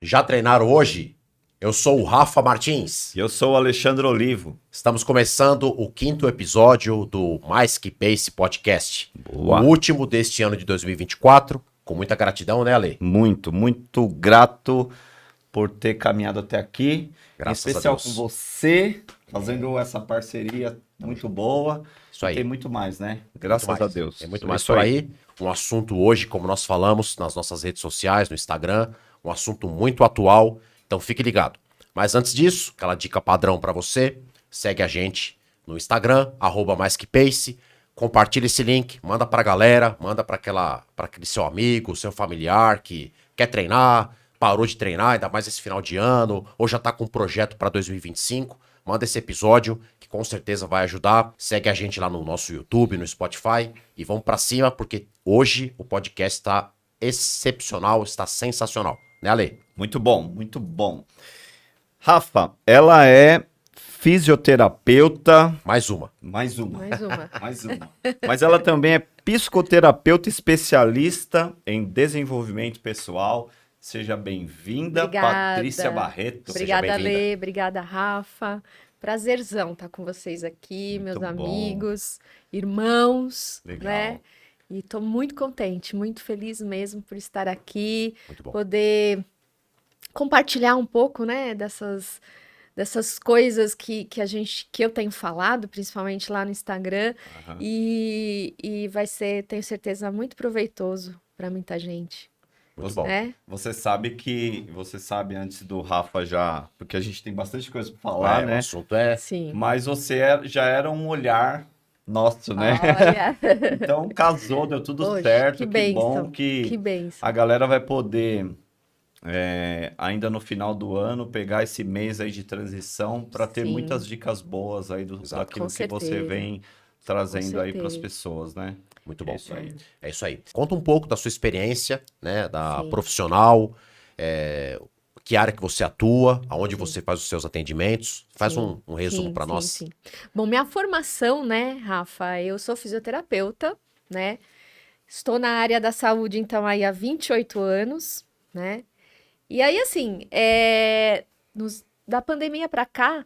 Já treinaram hoje? Eu sou o Rafa Martins. E eu sou o Alexandre Olivo. Estamos começando o 5º episódio do Mais Que Pace Podcast. Boa. O último deste ano de 2024. Com muita gratidão, né, Ale? Muito grato por ter caminhado até aqui. Graças em especial a Deus. com você, fazendo essa parceria muito boa. Isso aí. E tem muito mais, né? Graças a Deus. Tem muito mais por aí. Um assunto hoje, como nós falamos nas nossas redes sociais, no Instagram, um assunto muito atual. Então fique ligado. Mas antes disso, aquela dica padrão para você, segue a gente no Instagram, @maisquepace, compartilha esse link, manda pra galera, manda para aquele seu amigo, seu familiar que quer treinar, parou de treinar, ainda mais esse final de ano, ou já tá com um projeto para 2025, manda esse episódio que com certeza vai ajudar. Segue a gente lá no nosso YouTube, no Spotify e vamos pra cima porque hoje o podcast está excepcional, está sensacional, né, Ale? Muito bom, muito bom. Rafa, ela é fisioterapeuta. Mais uma. Mais uma. Mais uma. Mais uma. Mas ela também é psicoterapeuta especialista em desenvolvimento pessoal. Seja bem-vinda, Obrigada. Patrícia Barreto. Obrigada, Seja bem-vinda. Lê. Obrigada, Rafa. Prazerzão estar com vocês aqui, Muito meus bom. amigos, irmãos, Legal. né? E tô muito contente, muito feliz mesmo por estar aqui, Muito bom. poder compartilhar um pouco, né, dessas coisas que eu tenho falado, principalmente lá no Instagram, Aham. e vai ser, tenho certeza, muito proveitoso para muita gente, Muito bom. né? Você sabe antes do Rafa já, porque a gente tem bastante coisa para falar, O né? assunto é Sim. Mas você já era um olhar nosso, né? Olha, Então casou, deu tudo poxa, certo. que Que bênção, bom que que bênção. a galera vai poder, ainda no final do ano, pegar esse mês aí de transição para ter Sim. muitas dicas boas aí Exato. daquilo Com que você certeza. vem trazendo aí para as certeza. pessoas, né? muito bom. É isso aí. É isso aí. Conta um pouco da sua experiência, né, da Sim. profissional, que área que você atua, aonde Sim. você faz os seus atendimentos. Faz Sim. um resumo Sim, para sim, nós. sim. Bom, minha formação, né, Rafa, eu sou fisioterapeuta, né? Estou na área da saúde, então, aí há 28 anos, né? E aí, assim, da pandemia para cá,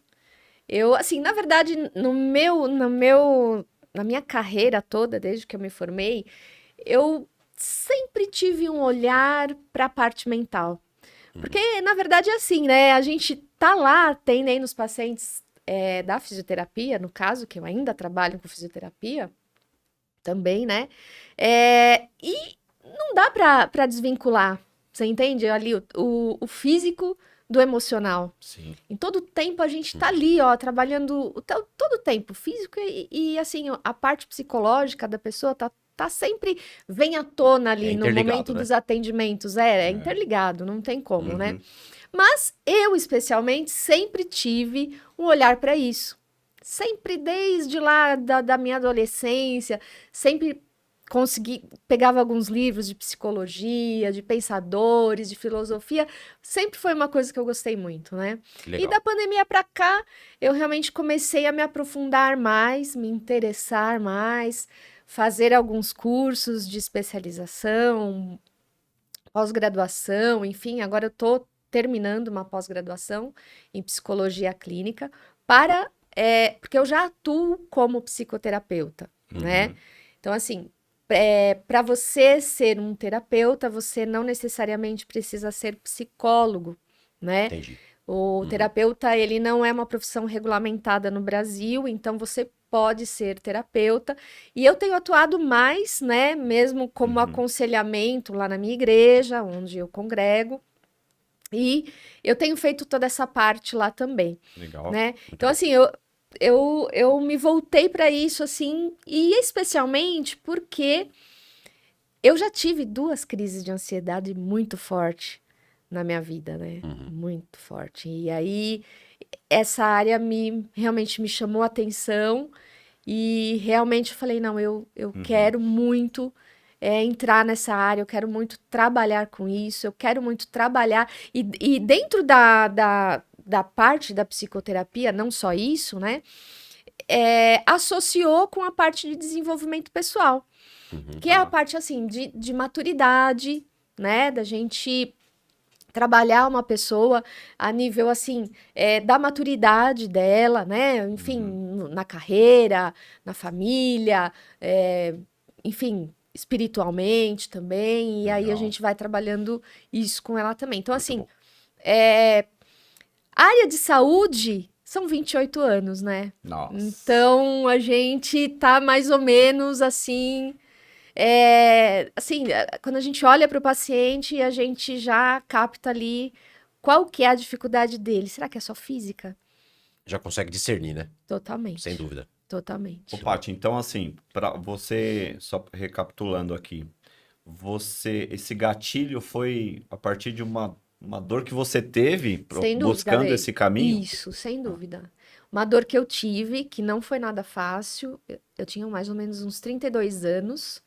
eu, assim, na verdade, na minha carreira toda, desde que eu me formei, eu sempre tive um olhar para a parte mental. Porque, na verdade, é assim, né? A gente tá lá, atendendo os pacientes da fisioterapia, no caso, que eu ainda trabalho com fisioterapia também, né? E não dá para desvincular, você entende? Ali o físico do emocional. Sim. Em todo tempo a gente tá ali, ó, trabalhando todo o tempo, físico assim, a parte psicológica da pessoa tá sempre, vem à tona ali no interligado, momento né? dos atendimentos. É interligado, não tem como, né? Uhum. Mas eu, especialmente, sempre tive um olhar para isso. Sempre, desde lá da minha adolescência, sempre pegava alguns livros de psicologia, de pensadores, de filosofia, sempre foi uma coisa que eu gostei muito, né? Que E legal. da pandemia para cá, eu realmente comecei a me aprofundar mais, me interessar mais, fazer alguns cursos de especialização, pós-graduação, enfim, agora eu estou terminando uma pós-graduação em psicologia clínica porque eu já atuo como psicoterapeuta, né? Então, assim, para você ser um terapeuta, você não necessariamente precisa ser psicólogo, né? Entendi. O terapeuta, ele não é uma profissão regulamentada no Brasil, então você pode ser terapeuta. E eu tenho atuado mais, né, mesmo como aconselhamento lá na minha igreja, onde eu congrego. E eu tenho feito toda essa parte lá também, Legal. né? Então, assim, eu me voltei para isso, assim, e especialmente porque eu já tive 2 crises de ansiedade muito forte na minha vida, né? Muito forte. E aí, essa área realmente me chamou a atenção e realmente eu falei, não, eu quero muito entrar nessa área, eu quero muito trabalhar com isso, eu quero muito trabalhar. E dentro da parte da psicoterapia, não só isso, né? Associou com a parte de desenvolvimento pessoal, que é a parte, assim, de maturidade, né? Da gente trabalhar uma pessoa a nível, assim, da maturidade dela, né? Enfim, na carreira, na família, enfim, espiritualmente também. E aí a Legal. gente vai trabalhando isso com ela também. Então, Muito assim, bom. área de saúde são 28 anos, né? Nossa. Então, a gente tá mais ou menos assim. Quando a gente olha para o paciente, a gente já capta ali qual que é a dificuldade dele. Será que é só física? Já consegue discernir, né? Totalmente. Sem dúvida. Totalmente. Ô, Paty, então assim, para você, só recapitulando aqui, esse gatilho foi a partir de uma dor que você teve Sem dúvida, buscando Lê. esse caminho? Isso, sem dúvida. Uma dor que eu tive, que não foi nada fácil. Eu tinha mais ou menos uns 32 anos,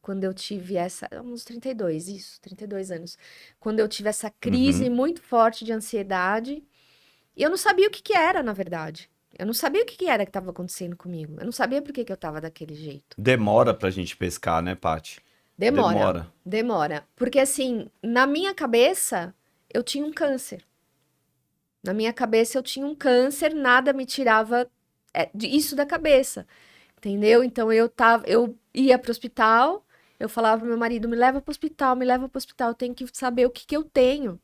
quando eu tive uns 32, isso, 32 anos. Quando eu tive essa crise muito forte de ansiedade. E eu não sabia o que que era, na verdade. Eu não sabia o que que era que estava acontecendo comigo. Eu não sabia por que que eu estava daquele jeito. Demora pra gente pescar, né, Paty? Demora. Porque assim, na minha cabeça, eu tinha um câncer. Na minha cabeça, eu tinha um câncer, nada me tirava isso da cabeça. Entendeu? Então eu ia pro hospital, eu falava pro meu marido, me leva pro hospital, eu tenho que saber o que que eu tenho.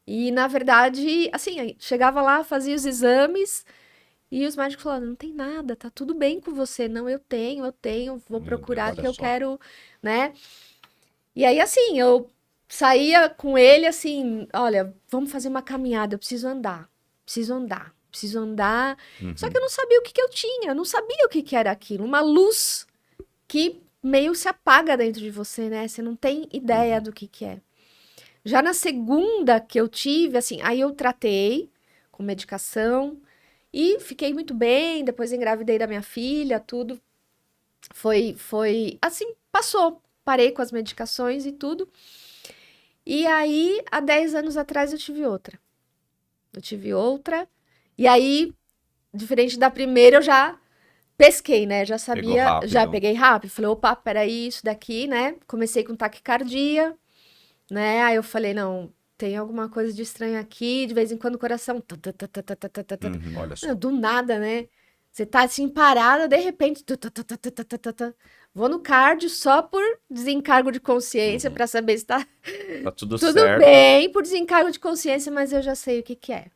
E, na verdade, assim, aí chegava lá, fazia os exames e os médicos falavam, não tem nada, tá tudo bem com você. Não, eu tenho, vou Meu procurar Deus, que olha eu só. quero, né? E aí, assim, eu saía com ele, assim, olha, vamos fazer uma caminhada, eu preciso andar, preciso andar. Só que eu não sabia o que que eu tinha, eu não sabia o que que era aquilo. Uma luz que meio se apaga dentro de você, né? Você não tem ideia do que é. Já na segunda que eu tive, assim, aí eu tratei com medicação e fiquei muito bem. Depois engravidei da minha filha, tudo foi assim, passou. Parei com as medicações e tudo. E aí, há 10 anos atrás, eu tive outra. E aí, diferente da primeira, eu já pesquei, né? Já Pegou sabia, já rápido. peguei rápido. Falei, opa, peraí, isso daqui, né? Comecei com taquicardia. Né? Aí eu falei, não, tem alguma coisa de estranho aqui, de vez em quando o coração. Olha só. Meu, do nada, né? Você tá assim parada, de repente. Vou no cardio só por desencargo de consciência, pra saber se tá Tá tudo tudo certo. bem, por desencargo de consciência, mas eu já sei o que que é.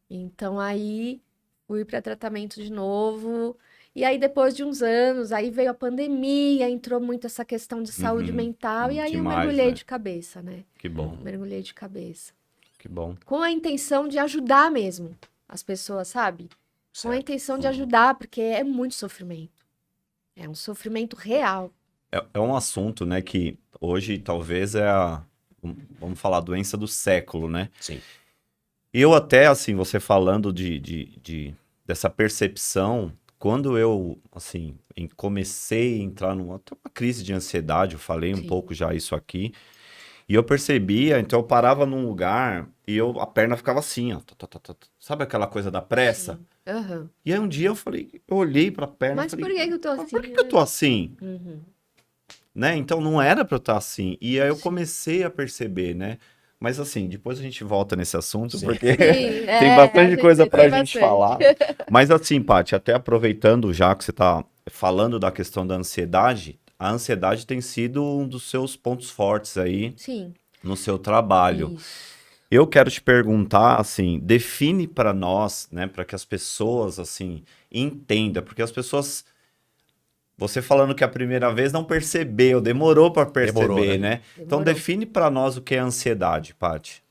Então aí fui para tratamento de novo. E aí depois de uns anos, aí veio a pandemia, entrou muito essa questão de saúde mental e aí eu Demais, mergulhei né? de cabeça, né? Que bom, Mergulhei de cabeça. que bom. Com a intenção de ajudar mesmo as pessoas, sabe? Com a Certo. intenção de ajudar, porque é muito sofrimento. É um sofrimento real. É um assunto, né, que hoje talvez vamos falar, a doença do século, né? Sim. Eu até, assim, você falando dessa percepção, quando eu, assim, comecei a entrar até uma crise de ansiedade, eu falei um Sim. pouco já isso aqui, e eu percebia, então eu parava num lugar e a perna ficava assim, ó, sabe aquela coisa da pressa? Sim. Aham. E aí um dia eu olhei pra perna e Mas falei, por que que eu tô "Mas assim, por que que eu né?" tô assim? Uhum. Né? Então não era pra eu estar assim. E aí eu Sim. comecei a perceber, né? Mas assim, depois a gente volta nesse assunto, Sim. porque Sim, tem a bastante coisa pra tem gente bastante. falar. Mas assim, Paty, até aproveitando já que você tá falando da questão da ansiedade, a ansiedade tem sido um dos seus pontos fortes aí Sim, no seu trabalho. isso. Eu quero te perguntar, assim, define pra nós, né, para que as pessoas, assim, entendam, porque as pessoas, você falando que a primeira vez não percebeu, demorou pra Demorou, perceber, né? né? Então Demorou. define pra nós o que é ansiedade, Paty.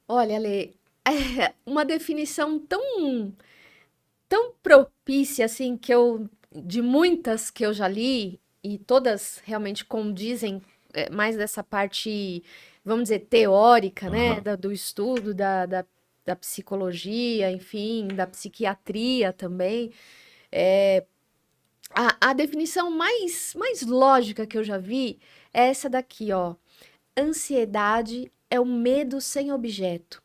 Olha, Lê, uma definição tão propícia, assim, de muitas que eu já li, e todas realmente condizem mais dessa parte, vamos dizer, teórica, né, Aham. do estudo, da psicologia, enfim, da psiquiatria também. A definição mais lógica que eu já vi é essa daqui, ó. Ansiedade é o medo sem objeto,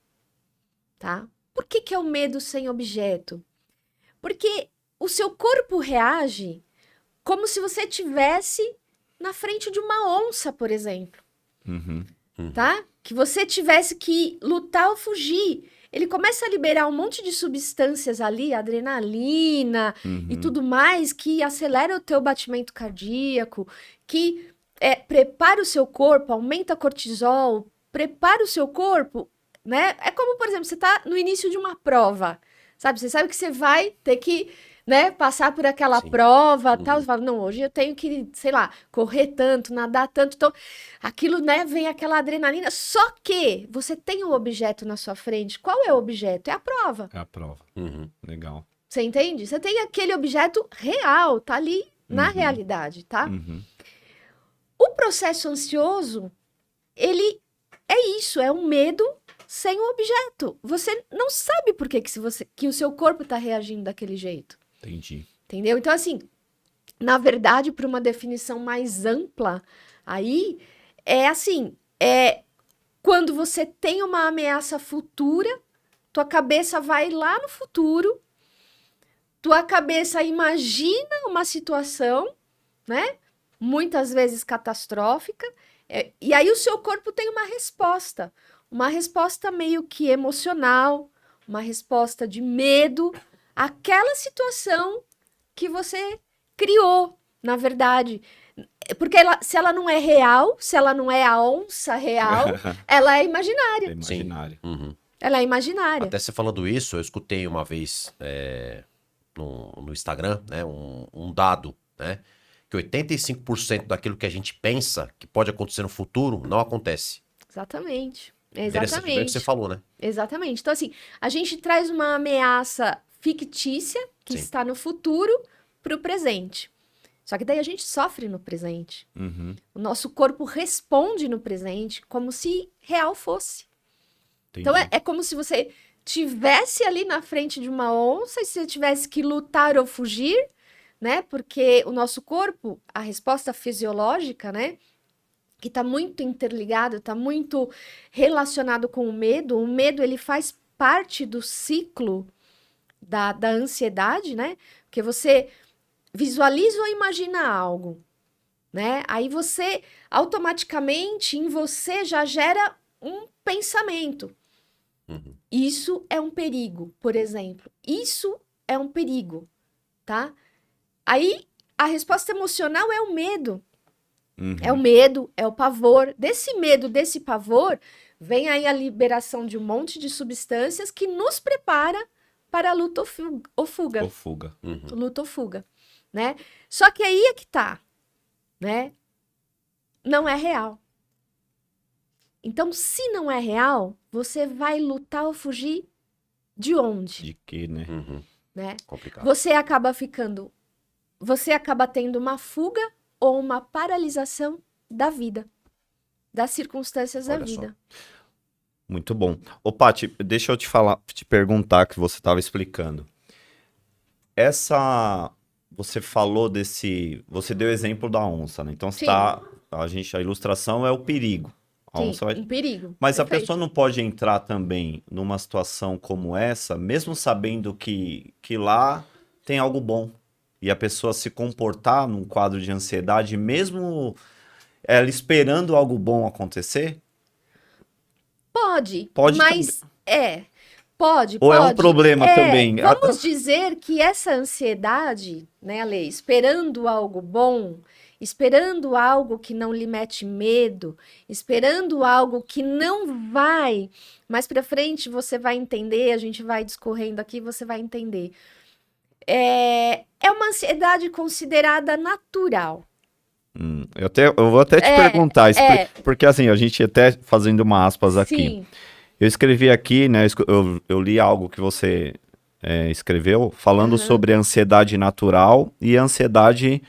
tá? Por que que é o medo sem objeto? Porque o seu corpo reage como se você tivesse na frente de uma onça, por exemplo, Uhum. tá? que você tivesse que lutar ou fugir. Ele começa a liberar um monte de substâncias ali, adrenalina e tudo mais, que acelera o teu batimento cardíaco, que prepara o seu corpo, aumenta cortisol, prepara o seu corpo, né? É como, por exemplo, você tá no início de uma prova, sabe? Você sabe que você vai ter que, né, passar por aquela Sim. prova, tal. Você fala, não, hoje eu tenho que, sei lá, correr tanto, nadar tanto. Então, aquilo, né, vem aquela adrenalina. Só que você tem um objeto na sua frente. Qual é o objeto? É a prova. É a prova. Uhum. Legal. Você entende? Você tem aquele objeto real, tá ali na realidade, tá? O processo ansioso, ele é isso, é um medo sem um objeto. Você não sabe por que que o seu corpo tá reagindo daquele jeito. Entendi. Entendeu? Então, assim, na verdade, para uma definição mais ampla, aí é assim, quando você tem uma ameaça futura, tua cabeça vai lá no futuro, tua cabeça imagina uma situação, né? Muitas vezes catastrófica, e aí o seu corpo tem uma resposta meio que emocional, uma resposta de medo, àquela situação que você criou, na verdade. Porque se ela não é real, se ela não é a onça real, ela é imaginária. É imaginário. Uhum. Ela é imaginária. Até você falando isso, eu escutei uma vez no Instagram, né, um dado, né, que 85% daquilo que a gente pensa que pode acontecer no futuro não acontece. Exatamente. Interessante bem o que você Exatamente. falou, né? Exatamente. Então, assim, a gente traz uma ameaça fictícia que Sim. está no futuro para o presente. Só que daí a gente sofre no presente. O nosso corpo responde no presente como se real fosse. Então, é como se você tivesse ali na frente de uma onça e você tivesse que lutar ou fugir, né? Porque o nosso corpo, a resposta fisiológica, né? Que está muito interligado, está muito relacionado com o medo, ele faz parte do ciclo da ansiedade, né? Porque você visualiza ou imagina algo, né? Aí você, automaticamente, em você já gera um pensamento. Uhum. Isso é um perigo, por exemplo. Isso é um perigo, tá? Aí, a resposta emocional é o medo. É o medo, é o pavor. Desse medo, desse pavor, vem aí a liberação de um monte de substâncias que nos prepara para a luta ou fuga. Ou fuga. Luta ou fuga, né? Só que aí é que tá, né? Não é real. Então, se não é real, você vai lutar ou fugir de onde, De que, né? Uhum. né? Complicado. Você acaba tendo uma fuga ou uma paralisação da vida, das circunstâncias da Olha só. vida. Muito bom. Ô, Paty, deixa eu te perguntar que você estava explicando. Você falou você deu exemplo da onça, né? Então Sim. a ilustração é o perigo. A Sim, onça vai... um perigo. Mas a Perfeito. pessoa não pode entrar também numa situação como essa, mesmo sabendo que lá tem algo bom. E a pessoa se comportar num quadro de ansiedade, mesmo ela esperando algo bom acontecer? Pode, Pode mas pode. Ou é um problema também? Vamos dizer que essa ansiedade, né, Ale, esperando algo bom, esperando algo que não lhe mete medo, esperando algo que não vai, mais pra frente você vai entender, a gente vai discorrendo aqui, você vai entender. É uma ansiedade considerada natural. Eu vou até te perguntar, porque assim, a gente até fazendo uma aspas aqui. Sim, Eu escrevi aqui, né? Eu li algo que você escreveu falando sobre ansiedade natural e ansiedade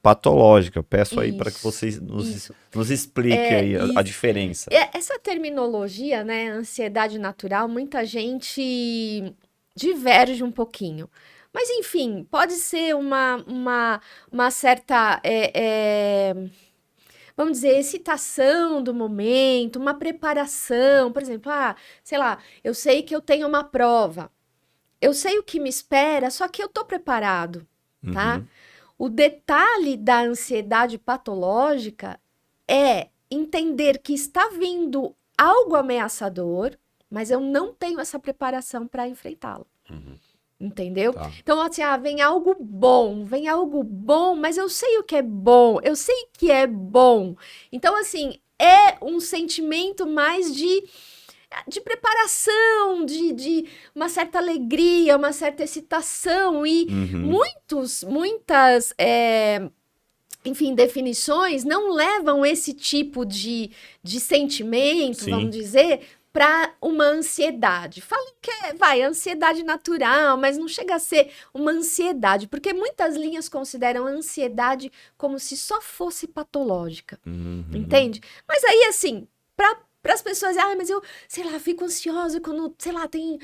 patológica. Eu peço aí para que Isso, vocês isso. nos explique aí a isso. diferença. Essa terminologia, né, ansiedade natural, muita gente diverge um pouquinho. Mas, enfim, pode ser uma certa, vamos dizer, excitação do momento, uma preparação. Por exemplo, sei lá, eu sei que eu tenho uma prova. Eu sei o que me espera, só que eu tô preparado, tá? O detalhe da ansiedade patológica é entender que está vindo algo ameaçador, mas eu não tenho essa preparação para enfrentá-lo. Entendeu? Tá. Então, assim, vem algo bom, mas eu sei o que é bom, eu sei que é bom. Então, assim, é um sentimento mais de preparação, de uma certa alegria, uma certa excitação, e muitas, enfim, definições não levam esse tipo de sentimento, Sim. vamos dizer, para uma ansiedade. Falam que é ansiedade natural, mas não chega a ser uma ansiedade, porque muitas linhas consideram a ansiedade como se só fosse patológica, entende? Mas aí, assim, para as pessoas, mas eu, sei lá, fico ansiosa quando, sei lá, tem,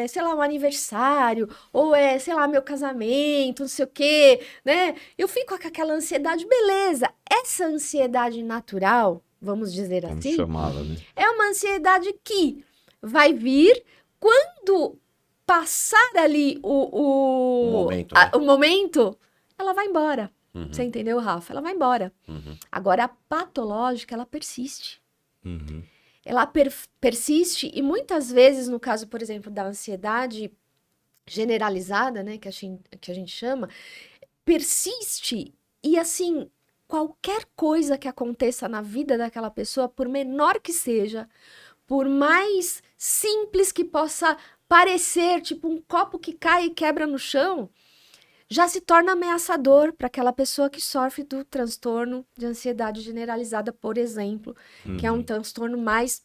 sei lá, um aniversário, ou sei lá, meu casamento, não sei o quê, né? Eu fico com aquela ansiedade, beleza. Essa ansiedade natural, vamos dizer Vamos assim, chamá-la, né? é uma ansiedade que vai vir quando passar ali momento, né? o momento, ela vai embora. Você entendeu, Rafa? Ela vai embora. Agora, a patológica, ela persiste. Ela persiste e muitas vezes, no caso, por exemplo, da ansiedade generalizada, né, que a gente chama, persiste e, assim, qualquer coisa que aconteça na vida daquela pessoa, por menor que seja, por mais simples que possa parecer, tipo um copo que cai e quebra no chão, já se torna ameaçador para aquela pessoa que sofre do transtorno de ansiedade generalizada, por exemplo, que é um transtorno mais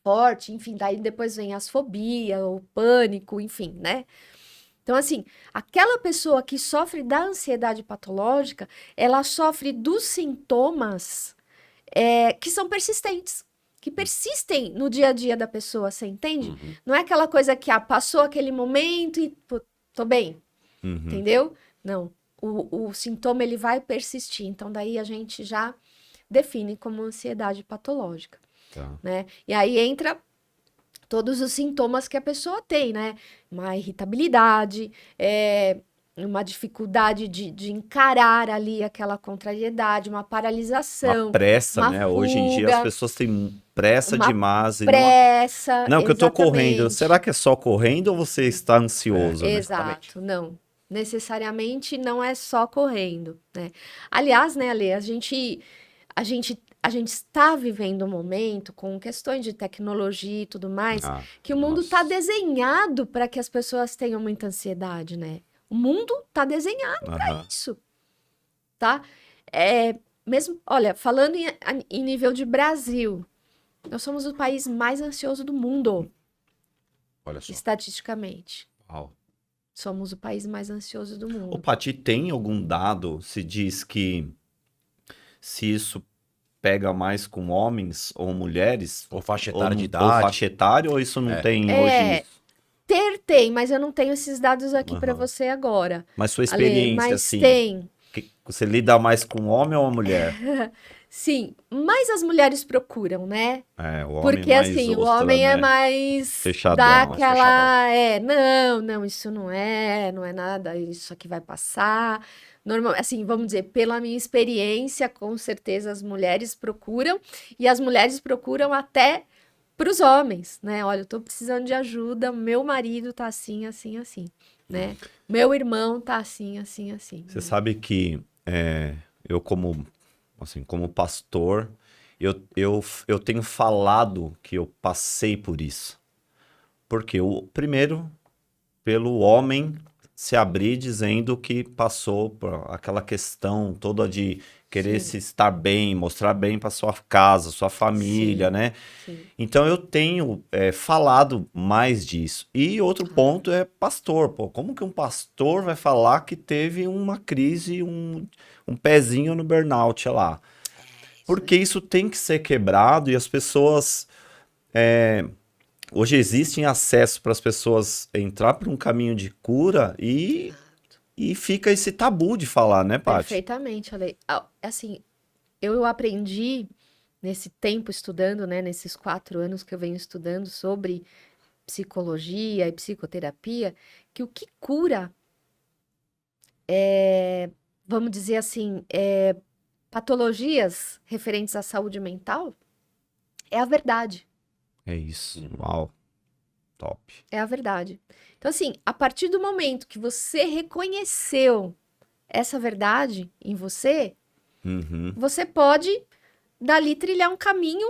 forte, enfim, daí depois vem as fobias, o pânico, enfim, né? Então, assim, aquela pessoa que sofre da ansiedade patológica, ela sofre dos sintomas que são persistentes, que persistem no dia a dia da pessoa, você entende? Não é aquela coisa que passou aquele momento e pô, tô bem, entendeu? Não, o sintoma ele vai persistir, então daí a gente já define como ansiedade patológica, Tá. né? E aí entra todos os sintomas que a pessoa tem, né? Uma irritabilidade, uma dificuldade de encarar ali aquela contrariedade, uma paralisação, Uma pressa, uma né? Hoje em dia as fuga, pessoas têm pressa uma demais e não. pressa, Não, que eu tô correndo. exatamente. Será que é só correndo ou você está ansioso, né? Exato, não. Necessariamente não é só correndo, né? Aliás, né, Ale, a gente está vivendo um momento com questões de tecnologia e tudo mais, que o mundo está nossa. desenhado para que as pessoas tenham muita ansiedade, né? O mundo está desenhado para isso, tá? Mesmo, olha, falando em nível de Brasil, nós somos o país mais ansioso do mundo, Olha só. estatisticamente. Uau. Somos o país mais ansioso do Ô, mundo. Paty, tem algum dado, se diz que se isso pega mais com homens ou mulheres? Ou faixa Ou, etária de ou idade. faixa etária, ou isso não tem hoje isso? Tem, mas eu não tenho esses dados aqui para você agora. Mas sua Ale, experiência, mas assim, tem. você lida mais com homem ou uma mulher? Sim, mas as mulheres procuram, né? O homem Porque mais assim, o ostra, homem é né? mais Fechadão. daquela, não, isso não é nada, isso aqui vai passar. Normal, assim, vamos dizer, pela minha experiência, com certeza as mulheres procuram e as mulheres procuram até para os homens, né? Olha, eu tô precisando de ajuda, meu marido tá assim, assim, assim, né? Meu irmão tá assim, assim, assim. Você sabe que eu como pastor, eu tenho falado que eu passei por isso. Porque primeiro, pelo homem se abrir dizendo que passou por aquela questão toda de querer se estar bem, mostrar bem para sua casa, sua família, né? Sim. Então eu tenho falado mais disso. E outro ponto é pastor. Pô, como que um pastor vai falar que teve uma crise, um pezinho no burnout lá? Porque isso tem que ser quebrado e as pessoas... Hoje existem acesso para as pessoas entrar por um caminho de cura e fica esse tabu de falar, né, Paty? Perfeitamente, Ale. Assim, eu aprendi nesse tempo estudando, né, nesses 4 anos que eu venho estudando sobre psicologia e psicoterapia, que o que cura vamos dizer assim, patologias referentes à saúde mental É a verdade. É isso. Uau. Top. É a verdade. Então, assim, a partir do momento que você reconheceu essa verdade em você, Uhum. você pode dali trilhar um caminho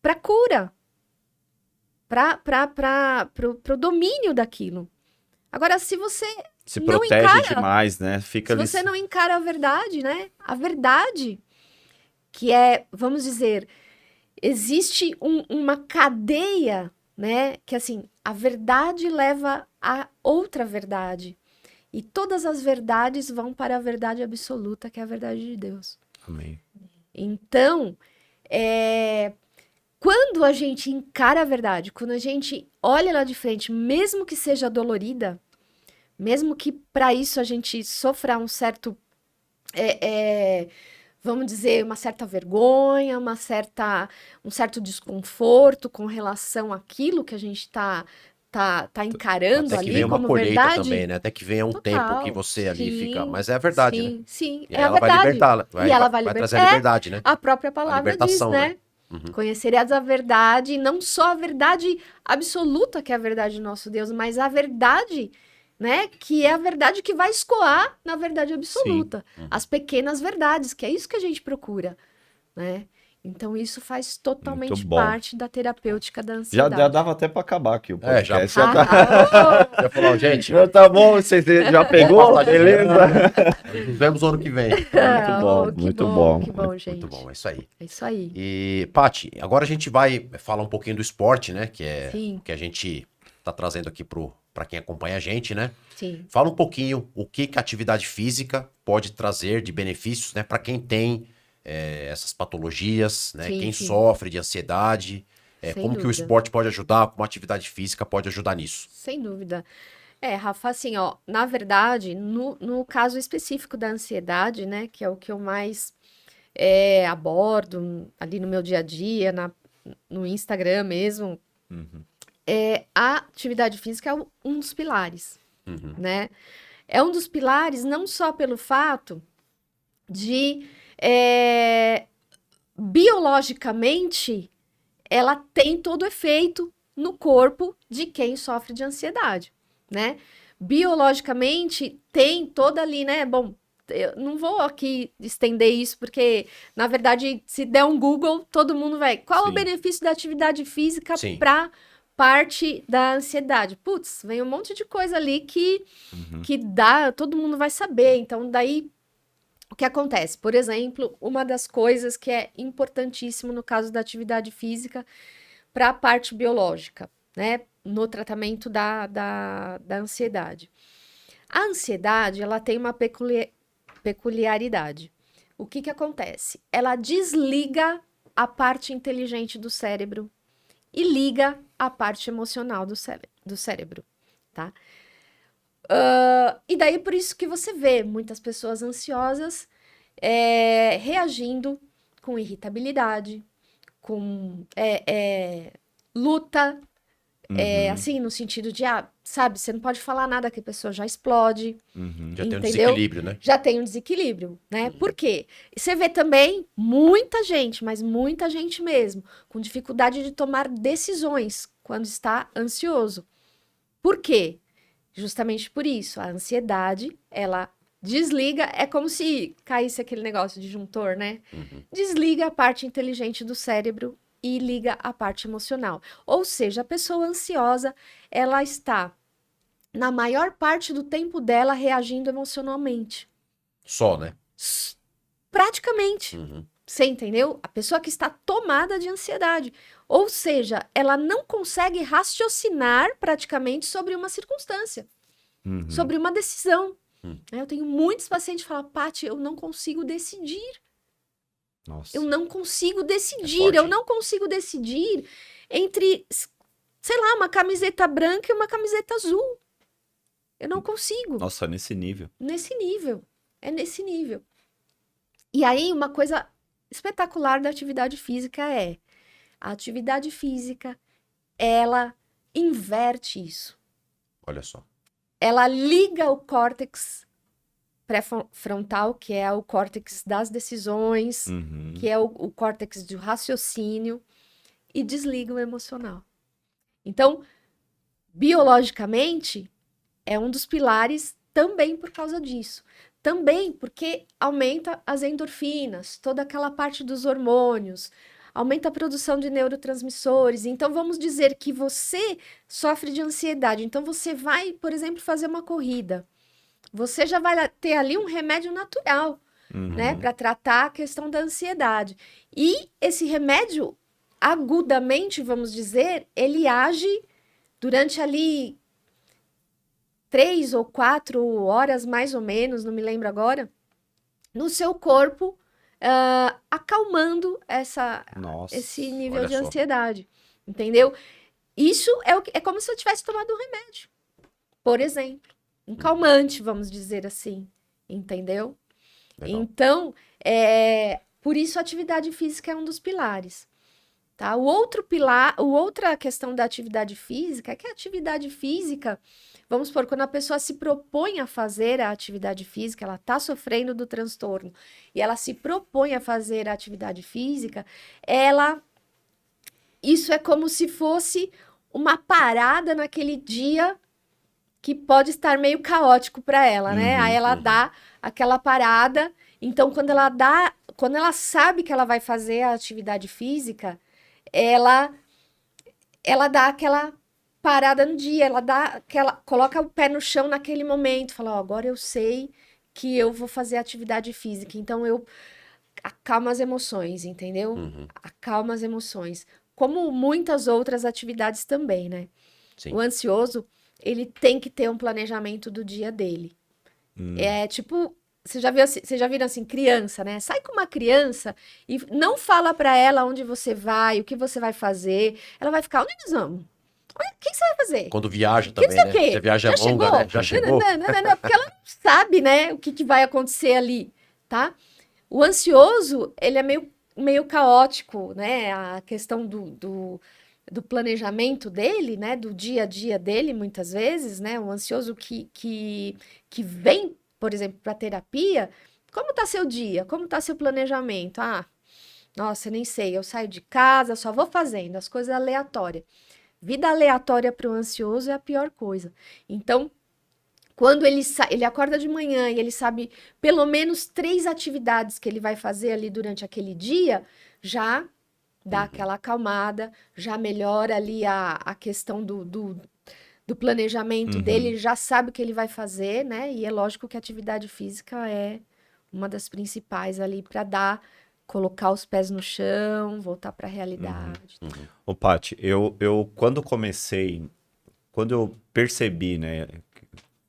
para cura, para o domínio daquilo. Agora, se você Se não protege encara, demais, né? Fica se ali. você não encara a verdade, né? A verdade que é, vamos dizer, existe uma cadeia, né? Que assim, a verdade leva a outra verdade. E todas as verdades vão para a verdade absoluta, que é a verdade de Deus. Amém. Então, quando a gente encara a verdade, quando a gente olha lá de frente, mesmo que seja dolorida, mesmo que para isso a gente sofra um certo, vamos dizer, uma certa vergonha, um certo desconforto com relação àquilo que a gente tá encarando Até que ali venha uma como colheita verdade. também, né? Até que venha um tempo que Total. você ali fica. Sim, Mas é a verdade, né? sim, sim. E É aí a ela vai verdade. libertar, E ela vai vai trazer libertar. a liberdade, né? A própria A palavra diz, libertação, né? né? Conhecereis a verdade, não só a verdade absoluta, que é a verdade do nosso Deus, mas a verdade, né? Que é a verdade que vai escoar na verdade absoluta. As pequenas verdades, que é isso que a gente procura, né? Então, isso faz totalmente Muito bom. parte da terapêutica da Já ansiedade. dava até pra acabar aqui o É, já. podcast. Já tá... Eu ia falar, gente, Já tá bom, você já pegou, vamos passar beleza? nos vemos ano que vem. Muito bom, Que muito bom, bom. que bom, gente. Muito bom, é isso aí. É isso aí. E, Paty, agora a gente vai falar um pouquinho do esporte, né? Que é Sim. o que a gente tá trazendo aqui pra quem acompanha a gente, né? Sim. Fala um pouquinho o que a atividade física pode trazer de benefícios, né? Para quem tem essas patologias, né? Sim, Quem sim. sofre de ansiedade, Sem como que o dúvida. esporte pode ajudar, como a atividade física pode ajudar nisso. Sem dúvida. Rafa, assim, ó, na verdade, no caso específico da ansiedade, né, que é o que eu mais abordo ali no meu dia a dia, no Instagram mesmo, a atividade física é um dos pilares, né? É um dos pilares não só pelo fato de, biologicamente, ela tem todo o efeito no corpo de quem sofre de ansiedade, né? Biologicamente tem toda ali, né? Bom, eu não vou aqui estender isso porque, na verdade, se der um Google, todo mundo vai. Qual é o Sim. benefício da atividade física Sim. para parte da ansiedade? Putz, vem um monte de coisa ali que dá, todo mundo vai saber. Então, daí o que acontece? Por exemplo, uma das coisas que é importantíssimo no caso da atividade física para a parte biológica, né? No tratamento da ansiedade. A ansiedade, ela tem uma peculiaridade. O que acontece? Ela desliga a parte inteligente do cérebro e liga a parte emocional do cérebro, tá? E daí por isso que você vê muitas pessoas ansiosas reagindo com irritabilidade, com luta, assim, no sentido de, sabe, você não pode falar nada que a pessoa já explode, Já tem um entendeu? desequilíbrio, né? Já tem um desequilíbrio, né? Por quê? E você vê também muita gente, mas muita gente mesmo, com dificuldade de tomar decisões quando está ansioso. Por quê? Justamente por isso, a ansiedade, ela desliga, é como se caísse aquele negócio de disjuntor, né? Desliga a parte inteligente do cérebro e liga a parte emocional. Ou seja, a pessoa ansiosa, ela está, na maior parte do tempo dela, reagindo emocionalmente. Só, né? Praticamente. Você entendeu? A pessoa que está tomada de ansiedade. Ou seja, ela não consegue raciocinar praticamente sobre uma circunstância, sobre uma decisão. Eu tenho muitos pacientes que falam, Paty, eu não consigo decidir. Nossa. Eu não consigo decidir. forte, Eu hein? não consigo decidir entre, sei lá, uma camiseta branca e uma camiseta azul. Eu não consigo. Nossa, nesse nível. Nesse nível. É nesse nível. E aí, uma coisa espetacular da atividade física a atividade física, ela inverte isso. Olha só. Ela liga o córtex pré-frontal, que é o córtex das decisões, que é o córtex do raciocínio, e desliga o emocional. Então, biologicamente, é um dos pilares também por causa disso. Também porque aumenta as endorfinas, toda aquela parte dos hormônios, aumenta a produção de neurotransmissores. Então, vamos dizer que você sofre de ansiedade. Então, você vai, por exemplo, fazer uma corrida. Você já vai ter ali um remédio natural, né, para tratar a questão da ansiedade. E esse remédio, agudamente, vamos dizer, ele age durante ali 3 ou 4 horas, mais ou menos, não me lembro agora, no seu corpo, acalmando Nossa, esse nível olha de só. ansiedade, entendeu? Isso é como se eu tivesse tomado um remédio, por exemplo. Um calmante, vamos dizer assim, entendeu? Legal. Então, por isso a atividade física é um dos pilares. Tá? O outro pilar, a outra questão da atividade física é que a atividade física, vamos supor, quando a pessoa se propõe a fazer a atividade física, ela está sofrendo do transtorno e ela se propõe a fazer a atividade física, isso é como se fosse uma parada naquele dia que pode estar meio caótico para ela, né? Aí ela dá aquela parada. Então, quando ela sabe que ela vai fazer a atividade física, ela dá aquela parada no dia, coloca o pé no chão naquele momento, fala, ó, agora eu sei que eu vou fazer atividade física, então eu acalmo as emoções, entendeu? Acalma as emoções. Como muitas outras atividades também, né? Sim. O ansioso, ele tem que ter um planejamento do dia dele. É tipo, você já viram assim, criança, né? Sai com uma criança e não fala pra ela onde você vai, o que você vai fazer. Ela vai ficar, onde nós vamos? O que você vai fazer? Quando viaja Que não também, sei o né? quê. Você viaja Já longa, chegou? né? Já chegou? Não, porque ela não sabe, né, o que vai acontecer ali, tá? O ansioso, ele é meio caótico, né? A questão do planejamento dele, né? Do dia a dia dele, muitas vezes, né? O ansioso que vem, por exemplo, para terapia, como tá seu dia? Como tá seu planejamento? Ah, nossa, eu nem sei, eu saio de casa, só vou fazendo as coisas aleatórias. Vida aleatória para o ansioso é a pior coisa. Então, quando ele acorda de manhã e ele sabe pelo menos 3 atividades que ele vai fazer ali durante aquele dia, já dá aquela acalmada, já melhora ali a questão do planejamento dele, ele já sabe o que ele vai fazer, né? E é lógico que a atividade física é uma das principais ali para colocar os pés no chão, voltar para a realidade. Ô, Paty, eu quando eu percebi, né,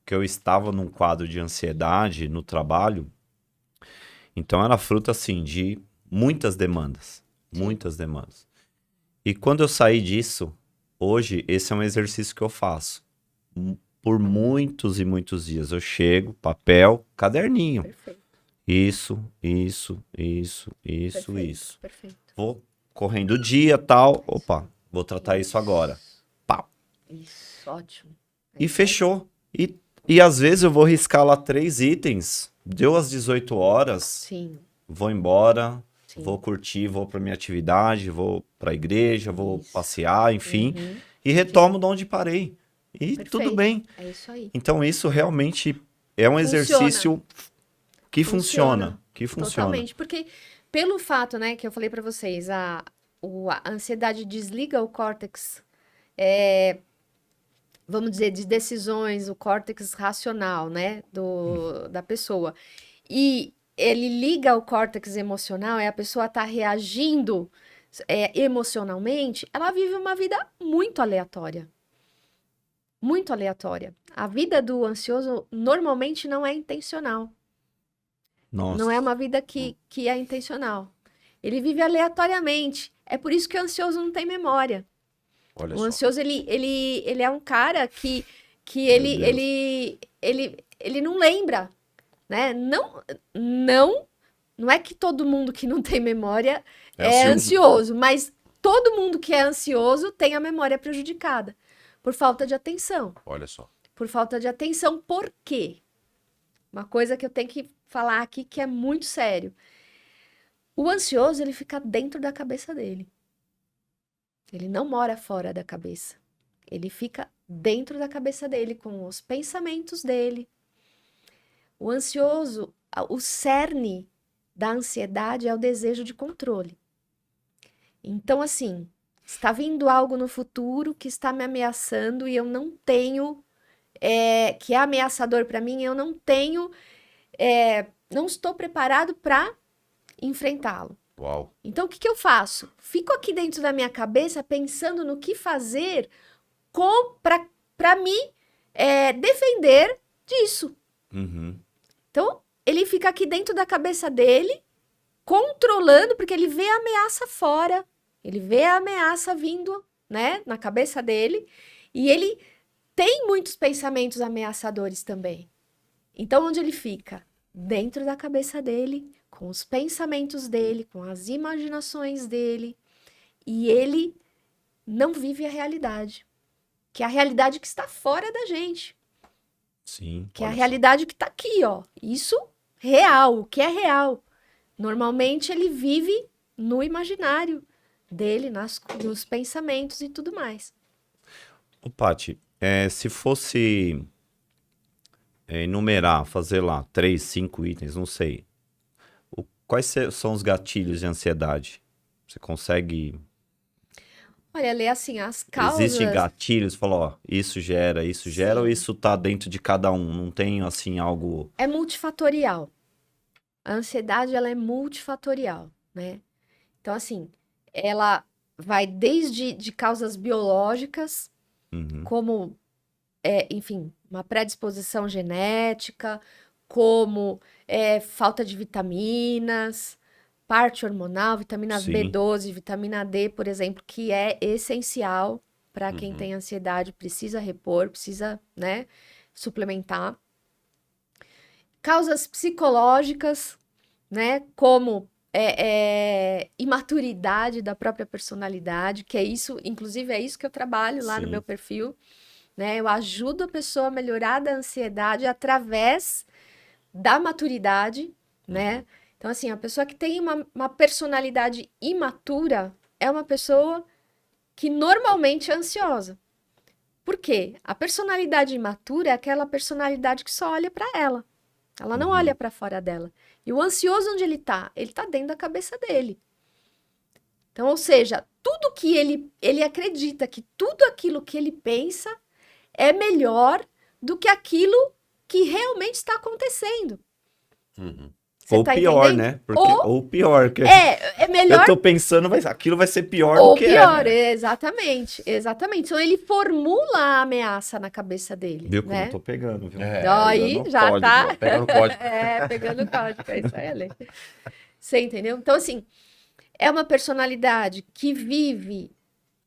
que eu estava num quadro de ansiedade no trabalho, então era fruto, assim, de muitas demandas. E quando eu saí disso, hoje, esse é um exercício que eu faço. Por muitos e muitos dias. Eu chego, papel, caderninho. Perfeito, Isso. perfeito. Vou correndo o dia, tal. Opa, vou tratar isso agora. Pau. Isso, ótimo. E fechou. E às vezes eu vou riscar lá 3 itens. Deu às 18 horas, Sim, vou embora, sim. vou curtir, vou pra minha atividade, vou pra igreja, vou Isso. passear, enfim. Uhum. E retomo de onde parei. E Perfeito. tudo bem. É isso aí. Então isso realmente é um exercício que funciona. Totalmente, porque pelo fato, né, que eu falei pra vocês, a ansiedade desliga o córtex, vamos dizer, de decisões, o córtex racional, né, da pessoa. E ele liga o córtex emocional, e a pessoa tá reagindo emocionalmente, ela vive uma vida muito aleatória. Muito aleatória. A vida do ansioso normalmente não é intencional. Nossa. Não é uma vida que é intencional. Ele vive aleatoriamente. É por isso que o ansioso não tem memória. Olha O só. ansioso, ele é um cara que Meu Deus. ele não lembra, né? Não é que todo mundo que não tem memória é ansioso, mas todo mundo que é ansioso tem a memória prejudicada por falta de atenção. Olha só. Por falta de atenção, por quê? Uma coisa que eu tenho que falar aqui que é muito sério. O ansioso, ele fica dentro da cabeça dele. Ele não mora fora da cabeça. Ele fica dentro da cabeça dele, com os pensamentos dele. O ansioso, o cerne da ansiedade é o desejo de controle. Então, assim, está vindo algo no futuro que está me ameaçando e eu não tenho, que é ameaçador para mim, eu não tenho, não estou preparado para enfrentá-lo. Uau. Então, o que eu faço? Fico aqui dentro da minha cabeça pensando no que fazer para me defender disso. Uhum. Então, ele fica aqui dentro da cabeça dele, controlando, porque ele vê a ameaça fora, ele vê a ameaça vindo, né, na cabeça dele, e ele tem muitos pensamentos ameaçadores também. Então, onde ele fica? Dentro da cabeça dele, com os pensamentos dele, com as imaginações dele, e ele não vive a realidade, que é a realidade que está fora da gente, Sim. que é a olha realidade que está aqui, ó. Isso real, o que é real. Normalmente ele vive no imaginário dele, nos pensamentos e tudo mais. só. Ô, Paty, se fosse enumerar, fazer lá 3, 5 itens, não sei. Quais são os gatilhos de ansiedade? Você consegue... Olha, Lê, assim, as causas... Existem gatilhos, fala, ó, isso gera, ou Sim. isso tá dentro de cada um? Não tem, assim, algo... É multifatorial. A ansiedade, ela é multifatorial, né? Então, assim, ela vai desde de causas biológicas, Uhum. como, enfim, uma predisposição genética, como falta de vitaminas, parte hormonal, vitamina Sim. B12, vitamina D, por exemplo, que é essencial para quem Uhum. tem ansiedade, precisa repor, precisa, né, suplementar. Causas psicológicas, né, como imaturidade da própria personalidade, que é isso, inclusive é isso que eu trabalho lá no Sim. meu perfil, né? Eu ajudo a pessoa a melhorar da ansiedade através da maturidade, né? Então, assim, a pessoa que tem uma personalidade imatura é uma pessoa que normalmente é ansiosa. Por quê? A personalidade imatura é aquela personalidade que só olha para ela. Ela não Uhum. olha para fora dela. E o ansioso, onde ele tá? Ele tá dentro da cabeça dele. Então, ou seja, tudo que ele acredita que tudo aquilo que ele pensa é melhor do que aquilo que realmente está acontecendo. Uhum. Você Ou tá pior, entendendo? né? Ou pior, que É melhor eu tô pensando, aquilo vai ser pior ou do que pior, né? exatamente, exatamente. Então ele formula a ameaça na cabeça dele, Viu como eu né? tô pegando, viu? Aí Pegando já código. tá. Pega no código. Pegando o código, é isso aí, Ale. Você entendeu? Então, assim, é uma personalidade que vive